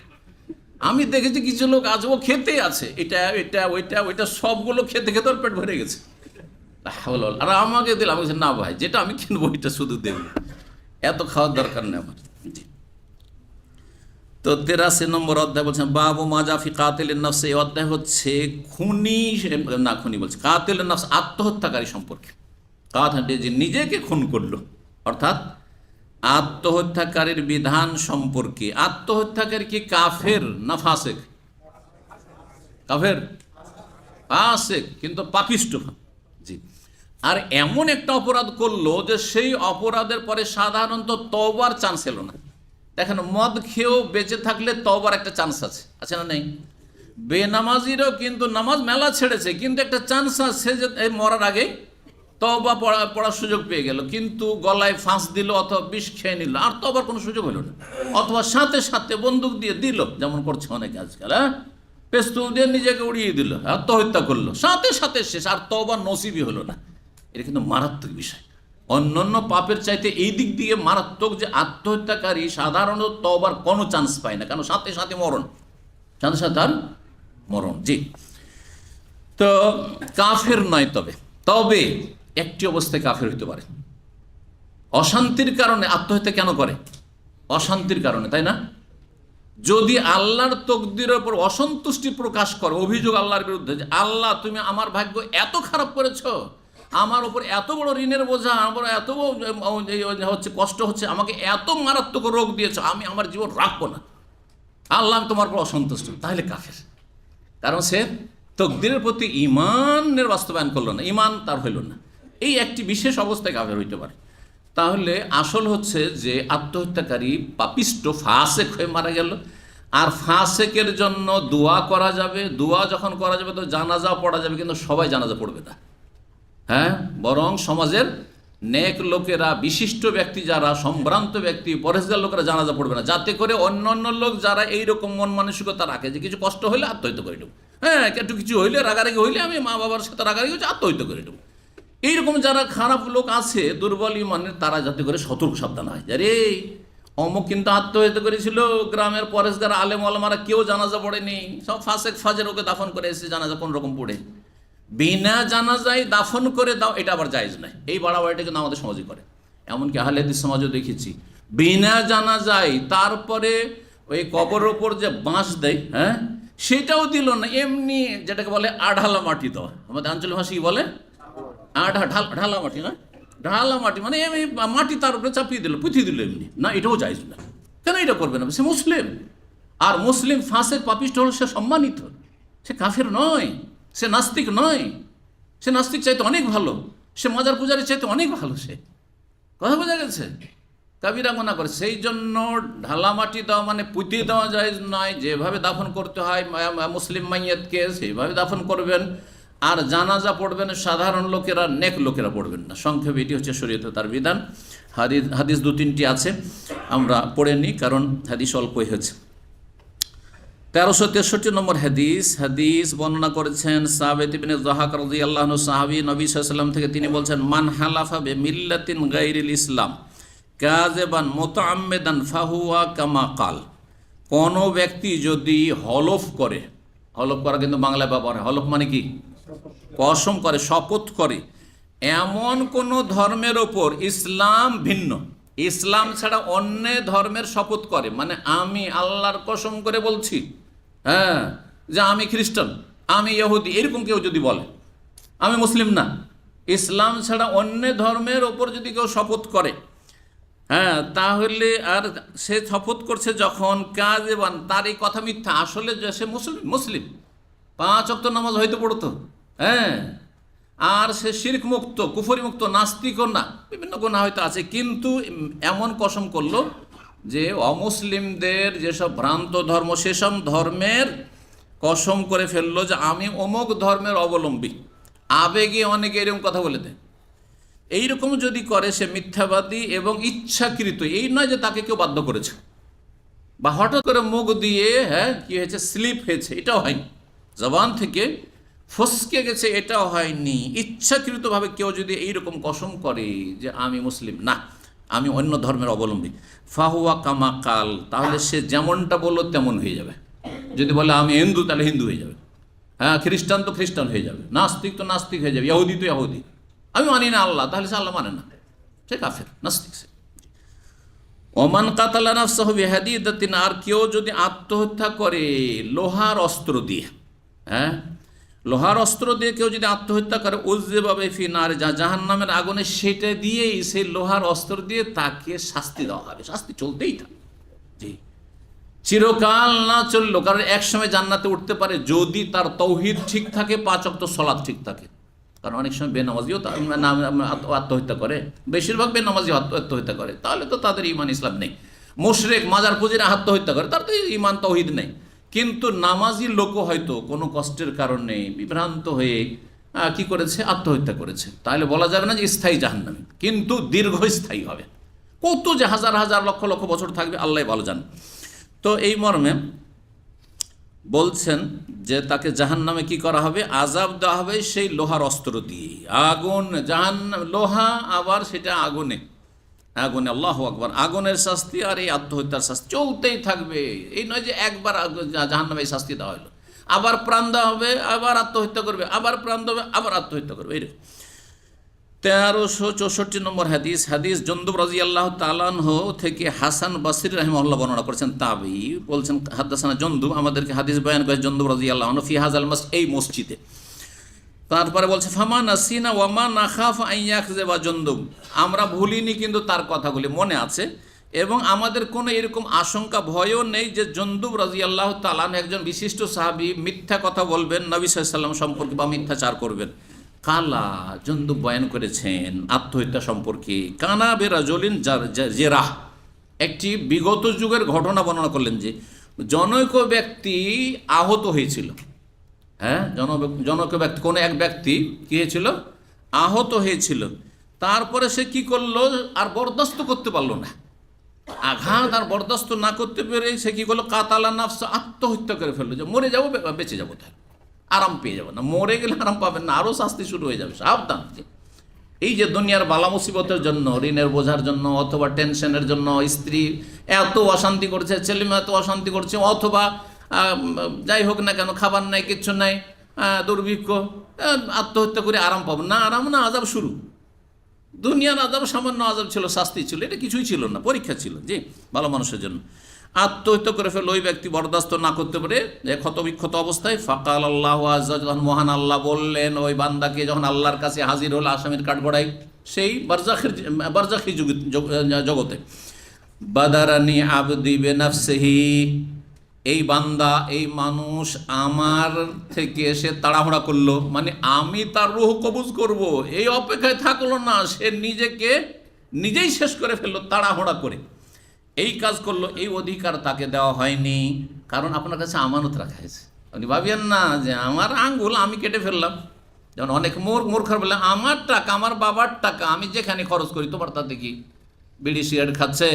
আমি দেখেছি কিছু লোক আছে ও খেতেই আছে, এটা এটা ওইটা ওইটা সবগুলো খেতে খেতে ওর পেট ভরে গেছে। আর আমাকে দিলাম, আমি বলছি, না ভাই, যেটা আমি কিনবো ওইটা শুধু দেব, এত খাওয়ার দরকার নেই আমার। তো 83 নম্বর অধ্যায় বলছেন বাবু মাজাফি কাতিলের নফস। এই অধ্যায় হচ্ছে খুনি বলছে কাতিলের নফস, আত্মহত্যাকারী সম্পর্কে। যে নিজেকে খুন করলো, অর্থাৎ আত্মহত্যাকারীর বিধান সম্পর্কে। আত্মহত্যাকারী কি কাফের না ফাসেক? কাফের, ফাসেক, কিন্তু পাপিষ্ঠ। জি। আর এমন একটা অপরাধ করলো যে সেই অপরাধের পরে সাধারণত তওবার চান্স এলো না। দেখেন, মদ খেয়েও বেঁচে থাকলে তওবার একটা চান্স আছে না নেই? বেনামাজিরও কিন্তু নামাজ মেলা ছেড়েছে, কিন্তু একটা চান্স আছে যে মরার আগে তওবা পড়ার সুযোগ পেয়ে গেল, কিন্তু গলায় ফাঁস দিল অথবা বিষ খেয়ে নিল, আর তওবার কোনো সুযোগ হলো না। অথবা সাথে সাথে বন্দুক দিয়ে দিল, যেমন করছে অনেকে আজকাল, পেস্তুল দিয়ে নিজেকে উড়িয়ে দিল, আত্মহত্যা করলো, সাথে সাথে শেষ, আর তওবার নসিবই হলো না। এটা কিন্তু মারাত্মক বিষয়। অন্যান্য পাপের চাইতে এই দিক দিয়ে মারাত্মক যে আত্মহত্যাকারী সাধারণত তওবার কোনো চান্স পায় না, কারণ সাথে সাথে মরণ, সাথে সাথে আর মরণ। জি। তো কাফের নয়, তবে একটি অবস্থায় কাফের হতে পারে। অশান্তির কারণে আত্মহত্যা কেন করে? অশান্তির কারণে, তাই না? যদি আল্লাহর তকদিরের উপর অসন্তুষ্টি প্রকাশ করে, অভিযোগ আল্লাহর বিরুদ্ধে, যে আল্লাহ তুমি আমার ভাগ্য এত খারাপ করেছো, আমার উপর এত বড় ঋণের বোঝা, আমার এত হচ্ছে কষ্ট হচ্ছে, আমাকে এত মারাত্মক রোগ দিয়েছ, আমি আমার জীবন রাখবো না, আল্লাহ আমি তোমার উপর অসন্তুষ্ট, তাহলে কাফের। কারণ সে তকদিরের প্রতি ঈমানের বাস্তবায়ন করলো না, ঈমান তার হইল না। এই একটি বিশেষ অবস্থায় কাফের হইতে পারে। তাহলে আসল হচ্ছে যে আত্মহত্যাকারী পাপিষ্ট ফাসেক হয়ে মারা গেল, আর ফাসেকের জন্য দোয়া করা যাবে। দোয়া যখন করা যাবে তো জানাজা পড়া যাবে, কিন্তু সবাই জানাজা পড়বে না। হ্যাঁ, বরং সমাজের নেক লোকেরা, বিশিষ্ট ব্যক্তি যারা, সম্ভ্রান্ত ব্যক্তি, পরেশগার লোকেরা জানাজা পড়বে না, যাতে করে অন্য লোক যারা এইরকম মন মানসিকতা রাখে যে কিছু কষ্ট হইলে আত্মহত্যা করে দেবো, হ্যাঁ, একটু কিছু হইলে রাগারাগি হইলে আমি মা বাবার সাথে রাগারাগি হচ্ছে আত্মহত্যা করে দেবো, এইরকম যারা খারাপ লোক আছে দুর্বল ইমানের, তারা যাতে করে সতর্ক সাবধান হয়। আরে অমুক কিন্তু আত্মহত্যা করেছিল, গ্রামের পরেশগার আলেম আলমারা কেউ জানাজা পড়েনি, সব ফাসেক ফাজের ওকে দাফন করে এসে জানাজা কোন রকম পড়ে, বিনা জানাজায় দাফন করে দাও, এটা আবার জায়েজ নাই। এই বাড়াবাড়িটা কিন্তু আমাদের সমাজে করে, এমনকি আহলে হাদিস সমাজও দেখেছি। বিনা জানাজায় তারপরে ওই কবরের ওপর যে বাঁশ দেয়, হ্যাঁ, সেটাও দিল না, এমনি যেটাকে বলে আঢালা মাটি দেওয়া, আমাদের আঞ্চলিক ভাষা কি বলে, ঢালা মাটি, না ঢালা মাটি মানে এমনি মাটি তার উপরে চাপিয়ে দিল, পুঁথিয়ে দিল, এমনি না, এটাও জায়েজ না। কেন এটা করবে না? সে মুসলিম, আর মুসলিম ফাসেক পাপিষ্ট হল সে সম্মানিত, সে কাফের নয়, সে নাস্তিক নয়, সে নাস্তিক চাইতে অনেক ভালো, সে মাজার পূজারের চাইতে অনেক ভালো, সে কথা বোঝা গেছে। কাবিরা গুনাহ করে, সেই জন্য ঢালা মাটি দেওয়া মানে পুঁতে দেওয়া যায় নয়, যেভাবে দাফন করতে হয় মুসলিম মাইয়াতকে সেইভাবে দাফন করবেন, আর জানাজা পড়বেন সাধারণ লোকেরা, নেক লোকেরা পড়বেন না। সংক্ষেপে এটি হচ্ছে শরীয়তে তার বিধান। হাদিস 2-3টি আছে, আমরা পড়ে নিই কারণ হাদিস অল্পই হয়েছে। 1363 নম্বর হাদিস বর্ণনা করেছেন সাবিত ইবনে যাহাক রাদিয়াল্লাহু আনহু, সাহাবী, নবী সাল্লাল্লাহু আলাইহি ওয়াসাল্লাম থেকে তিনি বলছেন, মান হালাফা বিমিল্লাতিন গায়রিল ইসলাম কাযিবান মুতাআম্মিদান ফাহুয়া কামা কাল। কোন ব্যক্তি যদি হলফ করে, হলফ করা কিন্তু বাংলায় ব্যবহার হয়, হলফ মানে কি, কসম করে, শপথ করে, এমন কোন ধর্মের ওপর ইসলাম ভিন্ন, ইসলাম ছাড়া অন্য ধর্মের শপথ করে, মানে আমি আল্লাহর কসম করে বলছি, হ্যাঁ, যে আমি খ্রিস্টান, আমি ইহুদি, এরকম কেউ যদি বলে, আমি মুসলিম না, ইসলাম ছাড়া অন্য ধর্মের ওপর যদি কেউ শপথ করে, হ্যাঁ, তাহলে আর সে শপথ করছে যখন কাযিবান, তার এই কথা মিথ্যা, আসলে যে সে মুসলিম 5 ওয়াক্ত নামাজ হয়তো পড়তো, হ্যাঁ, আর সে শিরক মুক্ত, কুফরি মুক্ত, নাস্তিকও না, বিভিন্ন গুনাহ হয়তো আছে, কিন্তু এমন কসম করলো যে অমুসলিমদের যেসব ভ্রান্ত ধর্ম, সেসব ধর্মের কসম করে ফেললো যে আমি অমুক ধর্মের অবলম্বী। আবেগে অনেকে এরকম কথা বলে দেয়, এইরকম যদি করে সে মিথ্যাবাদী এবং ইচ্ছাকৃত, এই নয় যে তাকে কেউ বাধ্য করেছে বা হঠাৎ করে মুখ দিয়ে, হ্যাঁ, কি হয়েছে, স্লিপ হয়েছে, এটাও হয়নি, জবান থেকে ফসকে গেছে এটাও হয়নি। ইচ্ছাকৃতভাবে কেউ যদি এইরকম কসম করে যে আমি মুসলিম না, আমি অন্য ধর্মের অবলম্বী, ফাহুয়া কামা কাল, তাহলে সে যেমনটা বললো তেমন হয়ে যাবে। যদি বলে আমি হিন্দু, তাহলে হিন্দু হয়ে যাবে। হ্যাঁ, খ্রিস্টান তো খ্রিস্টান হয়ে যাবে, নাস্তিক তো নাস্তিক হয়ে যাবে, ইহুদি তো ইহুদি। আমি মানি না আল্লাহ, তাহলে সে আল্লাহ মানে না, সে কাফের, নাস্তিক সে। ওমান কাতালা নাফসাহু বিহাদিদাতিন, আর কেউ যদি আত্মহত্যা করে লোহার অস্ত্র দিয়ে, হ্যাঁ, লোহার অস্ত্র দিয়ে কেউ যদি আত্মহত্যা করে, উযযিবা ফি নার, যা জাহান্নামের আগুনে, সেটা দিয়েই, সেই লোহার অস্ত্র দিয়ে তাকে শাস্তি দেওয়া হবে। শাস্তি চলতেই থাকে, জি, চিরকাল না চললো। কারণ একসময় জান্নাতে উঠতে পারে যদি তার তৌহিদ ঠিক থাকে, 5 ওয়াক্ত সালাত ঠিক থাকে। কারণ অনেক সময় বেনামাজিও আত্মহত্যা করে, বেশিরভাগ বেনামাজি আত্মহত্যা করে, তাহলে তো তাদের ইমান ইসলাম নেই। মুশরিক মাজার পুজিরা আত্মহত্যা করে, তার তো ইমান তৌহিদ নেই। কিন্তু নামাজি লোকও হয়তো কোনো কষ্টের কারণে বিভ্রান্ত হয়ে কি করেছে, আত্মহত্যা করেছে, তাহলে বলা যাবে না যে স্থায়ী জাহান্নামী, কিন্তু দীর্ঘস্থায়ী হবে। কত যে হাজার হাজার লক্ষ লক্ষ বছর থাকবে আল্লাহ ভালো জান। তো এই মর্মে বলছেন যে তাকে জাহান্নামে কি করা হবে, আযাব দেওয়া হবে সেই লোহার অস্ত্র দিয়ে। আগুন, জাহান্নাম, লোহা, আবার সেটা আগুনে, আগুনে, আল্লাহু আকবার, আগুনের শাস্তি আর এই আত্মহত্যার শাস্তি চলতেই থাকবে। এই নয় যে একবার জাহান্নামে এই শাস্তি দেওয়া হলো, আবার প্রাণ দেওয়া হবে, আবার আত্মহত্যা করবে, আবার প্রাণ দেবে, আবার আত্মহত্যা করবে। এইরকম 1364 নম্বর হাদিস, হাদিস জুনদুব রাদিয়াল্লাহু তাআলা আনহু থেকে হাসান বসরি রাহিমাহুল্লাহ বর্ণনা করেছেন। তাবি বলছেন, হাদাসানা জুনদুব, আমাদেরকে হাদিস বয়ান করে জুনদুব রাদিয়াল্লাহু আনহু ফি হাযাল মাসজিদ, এই মসজিদে। তারপরে বলছে ফামা নাসিনা ওয়ামা নাখাফ আন ইয়াকযিবা জুনদুব, আমরা ভুলিনি কিন্তু তার কথাগুলি মনে আছে, এবং আমাদের কোনো এরকম আশঙ্কা ভয়ও নেই যে জুনদুব রাদিয়াল্লাহু তাআলা আনহু একজন বিশিষ্ট সাহাবী মিথ্যা কথা বলবেন নবী সাল্লাল্লাহু আলাইহি ওয়াসাল্লাম সম্পর্কে, বা মিথ্যাচার করবেন। কালা, জুনদুব বয়ান করেছেন আত্মহত্যা সম্পর্কে, কানা বিরাজুলিন জেরাহ, একটি বিগত যুগের ঘটনা বর্ণনা করলেন যে জনৈক ব্যক্তি আহত হয়েছিল। হ্যাঁ, জনৈক ব্যক্তি, কোনো এক ব্যক্তি কী হয়েছিল, আহত হয়েছিল। তারপরে সে কি করলো, আর বরদাস্ত করতে পারলো না, আঘাত আর বরদাস্ত না করতে পেরে সে কি করলো, কাতালা নাফসা, আত্মহত্যা করে ফেললো, যে মরে যাবো, বেঁচে যাবো, তাহলে আরাম পেয়ে যাবে না, মরে গেলে আরাম পাবেন না, আরও শাস্তি শুরু হয়ে যাবে, সাবধান। এই যে দুনিয়ার বালা মুসিবতের জন্য, ঋণের বোঝার জন্য, অথবা টেনশনের জন্য স্ত্রী এত অশান্তি করছে, ছেলেমেয়ে এত অশান্তি করছে, অথবা যাই হোক না কেন, খাবার নাই, কিচ্ছু নাই, দুর্ভিক্ষ, আত্মহত্যা করে আরাম পাবো না, আরাম না, আযাব শুরু। দুনিয়ার আযাব সামান্য আযাব ছিল, শাস্তি ছিল, এটা কিছুই ছিল না, পরীক্ষা ছিল, জি, ভালো মানুষের জন্য। আত্মহত্যা করে ফেলল ওই ব্যক্তি বরদাস্ত না করতে পারে, ক্ষতবিক্ষত অবস্থায়। ফাকাল আল্লাহু আযজা ওয়াজাল, মহান আল্লাহ বললেন ওই বান্দাকে, যখন আল্লাহর কাছে হাজির হলো আসামির কাঠগড়ায়, সেই বারজাখি জগতে, বাদারানি আবদি বিনাফসিহি, এই বান্দা, এই মানুষ আমার থেকে এসে তাড়াহুড়া করলো, মানে আমি তার রূহ কবজ করব, এই অপেক্ষায় থাকলো না, সে নিজেকে নিজেই শেষ করে ফেললো তাড়াহুড়া করে, এই কাজ করলো। এই অধিকার তাকে দেওয়া হয়নি, কারণ আপনার কাছে আমানত রাখা হয়েছে। আপনি ভাবিয়েন না যে আমার আঙ্গুল আমি কেটে ফেললাম, যেমন অনেক মূর্খরা বলে আমার টাকা, আমার বাবার টাকা আমি যেখানে খরচ করি, তোমার তাতে কি, বিড়ি সিগারেট খাচ্ছে,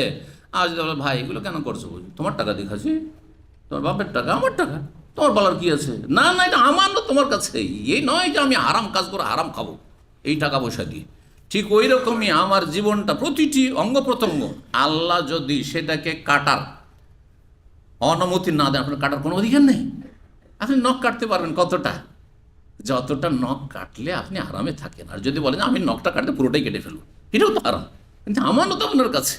আজ ভাই এগুলো কেন করছো, তোমার টাকা দিয়ে খাচ্ছি, তোমার বাপের টাকা, আমার টাকা, তোমার বলার কি আছে, না না এটা আমার না, তোমার কাছে। এই নয় যে আমি আরাম কাজ করে আরাম খাবো এই টাকা পয়সা দিয়ে। ঠিক ওই রকমই আমার জীবনটা, প্রতিটি অঙ্গ প্রত্যঙ্গ, আল্লাহ যদি সেটাকে কাটার অনুমতি না দেন, আপনার কাটার কোনো অধিকার নেই। আপনি নখ কাটতে পারবেন কতটা, যতটা নখ কাটলে আপনি আরামে থাকেন। আর যদি বলেন আমি নখটা কাটতে পুরোটাই কেটে ফেলবো, এটাও তো আরাম, কিন্তু আমারও তো আপনার কাছে।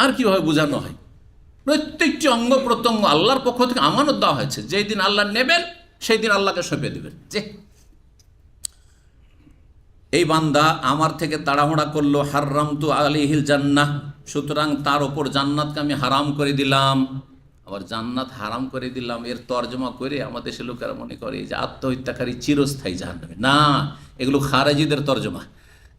আর কীভাবে বোঝানো হয়, প্রত্যেকটি অঙ্গ প্রত্যঙ্গ আল্লাহর পক্ষ থেকে আমানত দেওয়া হয়েছে, যেই দিন আল্লাহ নেবেন সেই দিন আল্লাহকে সঁপে দেবেন। যে এই বান্দা আমার থেকে তাড়াহুড়া করলো, হাররামতু আলাইহিল জান্নাহ, সুতরাং তার ওপর জান্নাতকে আমি হারাম করে দিলাম। আবার জান্নাত হারাম করে দিলাম, এর তর্জমা করে আমাদের দেশের লোকেরা মনে করে যে আত্মহত্যাকারী চিরস্থায়ী জাহান্নামে। না, এগুলো খারেজিদের তর্জমা।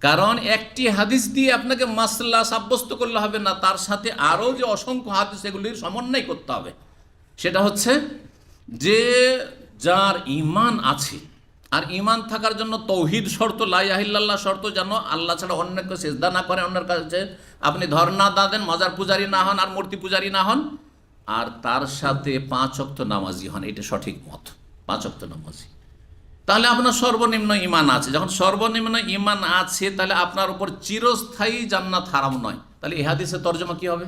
কারণ একটি হাদিস দিয়ে আপনাকে মাসলা সাব্যস্ত করলে হবে না, তার সাথে আরও যে অসংখ্য হাদিস, এগুলির সমন্বয় করতে হবে। সেটা হচ্ছে যে যার ঈমান আছে, আর ঈমান থাকার জন্য তৌহিদ শর্ত, লা ইলাহা ইল্লাল্লাহ শর্ত, যেন আল্লাহ ছাড়া অন্যকে সিজদা না করে, অন্যের কাছে আপনি ধর্ণা না দেন, মাজার পূজারী না হন, আর মূর্তি পূজারী না হন, আর তার সাথে 5 ওয়াক্ত নামাজি হন, এটা সঠিক মত। 5 ওয়াক্ত নামাজি। তাহলে আপনার সর্বনিম্ন ঈমান আছে। যখন সর্বনিম্ন ঈমান আছে তাহলে আপনার উপর চিরস্থায়ী জান্নাত হারাম নয়। তাহলে এই হাদিসের তর্জমা কি হবে?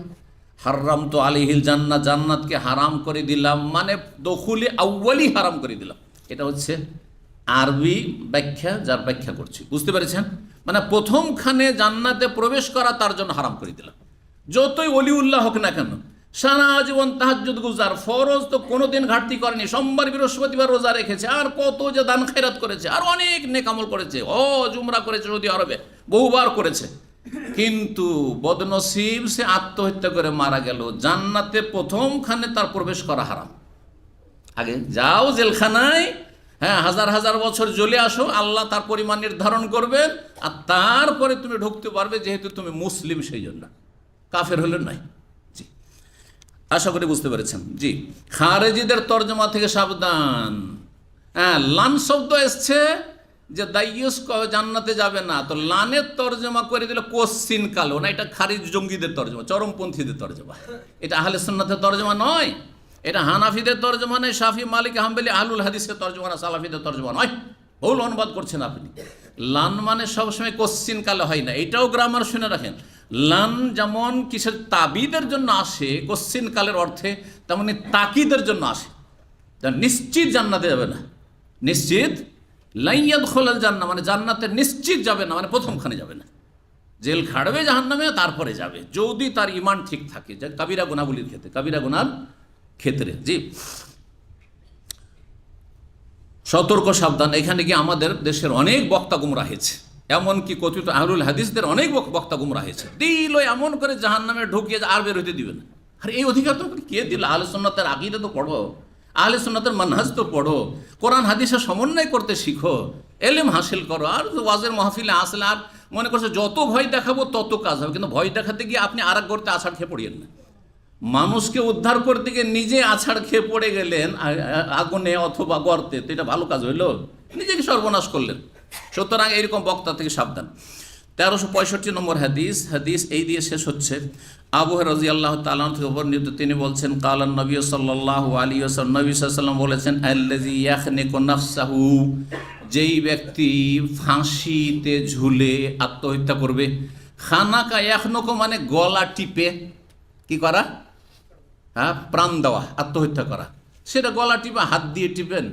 হারামতু আলাইহিল জান্নাত, জান্নাতকে হারাম করে দিলাম, মানে দখুলে আউয়ালি হারাম করে দিলাম। এটা হচ্ছে আরবি ব্যাখ্যা, যার ব্যাখ্যা করছি, বুঝতে পেরেছেন? মানে প্রথমখানে জান্নাতে প্রবেশ করা তার জন্য হারাম করে দিলাম। যতই ওলিউল্লাহ হোক না কেন, সারা জীবন তাহাজ্জুদ গুজার, ফরজ তো কোনোদিন ঘাটতি করেনি, সোমবার বৃহস্পতিবার রোজা রেখেছে, আর কত যে দান খেরাত করেছে, আর অনেক নেক আমল করেছে, উমরা করেছে, সৌদি আরবে বহুবার করেছে, কিন্তু বদনসিব সে আত্মহত্যা করে মারা গেল। জান্নাতে প্রথমখানে তার প্রবেশ করা হারাম। আগে যাও জেলখানায়, হ্যাঁ, হাজার হাজার বছর জ্বলে আসো, আল্লাহ তার পরিমাণ নির্ধারণ করবেন, আর তারপরে তুমি ঢুকতে পারবে, যেহেতু তুমি মুসলিম সেই জন্য। কাফের হলে নয়। জি, আশা করি বুঝতে পেরেছেন। জি, খারেজিদের তর্জমা থেকে সাবধান। হ্যাঁ, লান শব্দ এসছে যে দাইয়ুস জান্নাতে যাবে না, তো লানের তর্জমা করে দিল কোশ্চিন কালো না, এটা খারিজ জঙ্গিদের তর্জমা, চরমপন্থীদের তর্জমা। এটা আহলে সুন্নাতের তর্জমা নয়, এটা হানাফিদের তর্জমা নয়, শাফি মালিক হাম্বলি আহলুল হাদিসের তর্জমা না, সালাফিদের তর্জমা নয়। ভুল অনুবাদ করছেন আপনি। লান মানে সবসময় কোশ্চিন কালো হয় না, এটাও গ্রামার শুনে রাখেন। লান যেমন কিসের তাবিদের জন্য আসে কোশ্চিন কালের অর্থে, তেমনি তাকিদের জন্য আসে। নিশ্চিত জান্নাতে যাবে না, নিশ্চিত লাইয়াদ খোলাল জান্নাত, মানে জান্নাতে নিশ্চিত যাবে না, মানে প্রথমখানে যাবে না, জেল খাড়বে জাহান্নামে, তারপরে যাবে যদি তার ঈমান ঠিক থাকে। যে কাবিরা গুনাহগুলির ক্ষেত্রে, কাবিরা গুনার ক্ষেত্রে। জি, সতর্ক সাবধান। এখানে কি আমাদের দেশের অনেক বক্তা গুমরাহ হয়েছে, এমনকি কথিত আহলুল হাদিসদের অনেক বক্তা গুমরাহ হয়েছে। দিল এমন করে জাহান্নামে ঢুকিয়ে আর বের হইতে দিবে না। আর এই অধিকার তো কে দিল? আহলে সুন্নাতের আকীদা তো পড়ো, আহলে সুন্নাতের মানহাজ তো পড়ো, কোরআন হাদিসের সমন্বয় করতে শিখো, এলেম হাসিল করো। আর ওয়াজের মাহফিলে আসলে আর মনে করছে যত ভয় দেখাবো তত কাজ হবে, কিন্তু ভয় দেখাতে গিয়ে আপনি আর এক গর্তে আছাড় খেয়ে পড়িয়েন না। মানুষকে উদ্ধার করতে গিয়ে নিজে আছাড় খেয়ে পড়ে গেলেন আগুনে অথবা গর্তে, তো এটা ভালো কাজ হইল? নিজেকে সর্বনাশ করলেন। সুতরাং এইরকম বক্তা থেকে সাবধান। 1365 নম্বর হাদিস, হাদিস এই দিয়ে শেষ হচ্ছে। আবু হুরায়রা রাদিয়াল্লাহু তাআলা থেকে বর্ণিত, তিনি বলছেন, কালান নবী সাল্লাল্লাহু আলাইহি ওয়াসাল্লাম, নবী সাল্লাল্লাহু আলাইহি ওয়াসাল্লাম বলেছেন, আল্লাযী ইয়াখনিকু নাফসাহু, যেই ব্যক্তি ফাঁসিতে ঝুলে আত্মহত্যা করবে। খানাকা ইয়াখনুকু মানে গলা টিপে কি করা, হ্যাঁ, প্রাণ দেওয়া, আত্মহত্যা করা। সেটা গলা টিপে হাত দিয়ে টিপেন,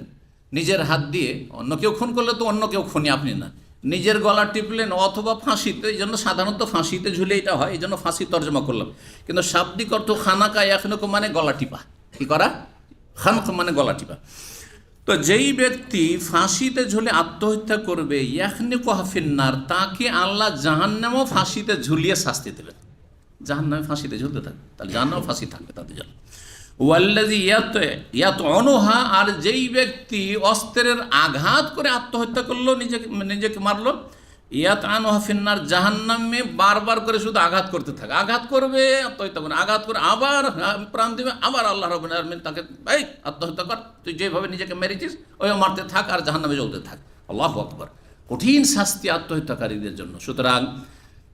নিজের হাত দিয়ে। অন্য কেউ খুন করলে তো অন্য কেউ খুনি, আপনি না, নিজের গলা টিপলেন, অথবা ফাঁসিতে। এই জন্য সাধারণত ফাঁসিতে ঝুলে এটা হয়, এই জন্য ফাঁসি তর্জমা করলাম। কিন্তু শাব্দিক অর্থ খানাকা ইয়াখনুকু মানে গলা টিপা, কি করা, খানক মানে গলা টিপা। তো যেই ব্যক্তি ফাঁসিতে ঝুলে আত্মহত্যা করবে, ইয়াখনিকু ফিন্নার, তাকে আল্লাহ জাহান্নামেও ফাঁসিতে ঝুলিয়ে শাস্তি দেবেন। জাহান্নামে ফাঁসিতে ঝুলতে থাকবে, তাহলে জাহান্নামে ফাঁসি থাকবে তাদের জন্য। ওয়াল্লাযী ইয়াতউনুহা, আর যেই ব্যক্তি অস্ত্রের আঘাত করে আত্মহত্যা করলো, নিজেকে মারলো, ইয়াতউনুহা ফিন্নার, জাহান্নামে বারবার করে শুধু আঘাত করতে থাকে, আঘাত করবে, আত্মহত্যা করে, আঘাত করে আবার প্রাণ দিবে, আবার আল্লাহ রাব্বুল আলামিন তাকে, এই আত্মহত্যা কর, তুই যেভাবে নিজেকে মেরেছিস ওইভাবে মারতে থাক, আর জাহান্নামে জ্বলতে থাক। আল্লাহু আকবার। কঠিন শাস্তি আত্মহত্যাকারীদের জন্য। সুতরাং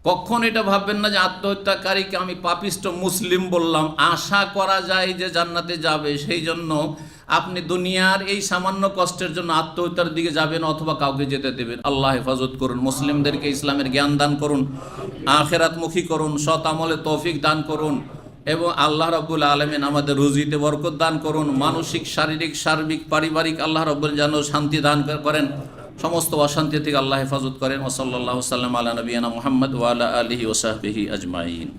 কখন এটা ভাববেন না যে আত্মহত্যাকারীকে আমি পাপিষ্ট মুসলিম বললাম, আশা করা যায় যে জান্নাতে যাবে, সেই জন্য আপনি দুনিয়ার এই সামান্য কষ্টের জন্য আত্মহত্যার দিকে যাবেন অথবা কাউকে যেতে দেবেন। আল্লাহ হেফাজত করুন, মুসলিমদেরকে ইসলামের জ্ঞান দান করুন, আখিরাতমুখী করুন, সৎ আমলে তৌফিক দান করুন, এবং আল্লাহ রাব্বুল আলামিন আমাদের রুজিতে বরকত দান করুন। মানসিক, শারীরিক, সার্বিক, পারিবারিক আল্লাহ রাব্বুল যেন শান্তি দান করেন, সমস্ত অশান্তি থেকে আল্লাহ হেফাজত করেন। ওয়া সাল্লাল্লাহু সাল্লাম আলা নবিয়িনা মুহাম্মদ ওয়া আলা আলিহি ওয়া সাহবিহি আজমাইন।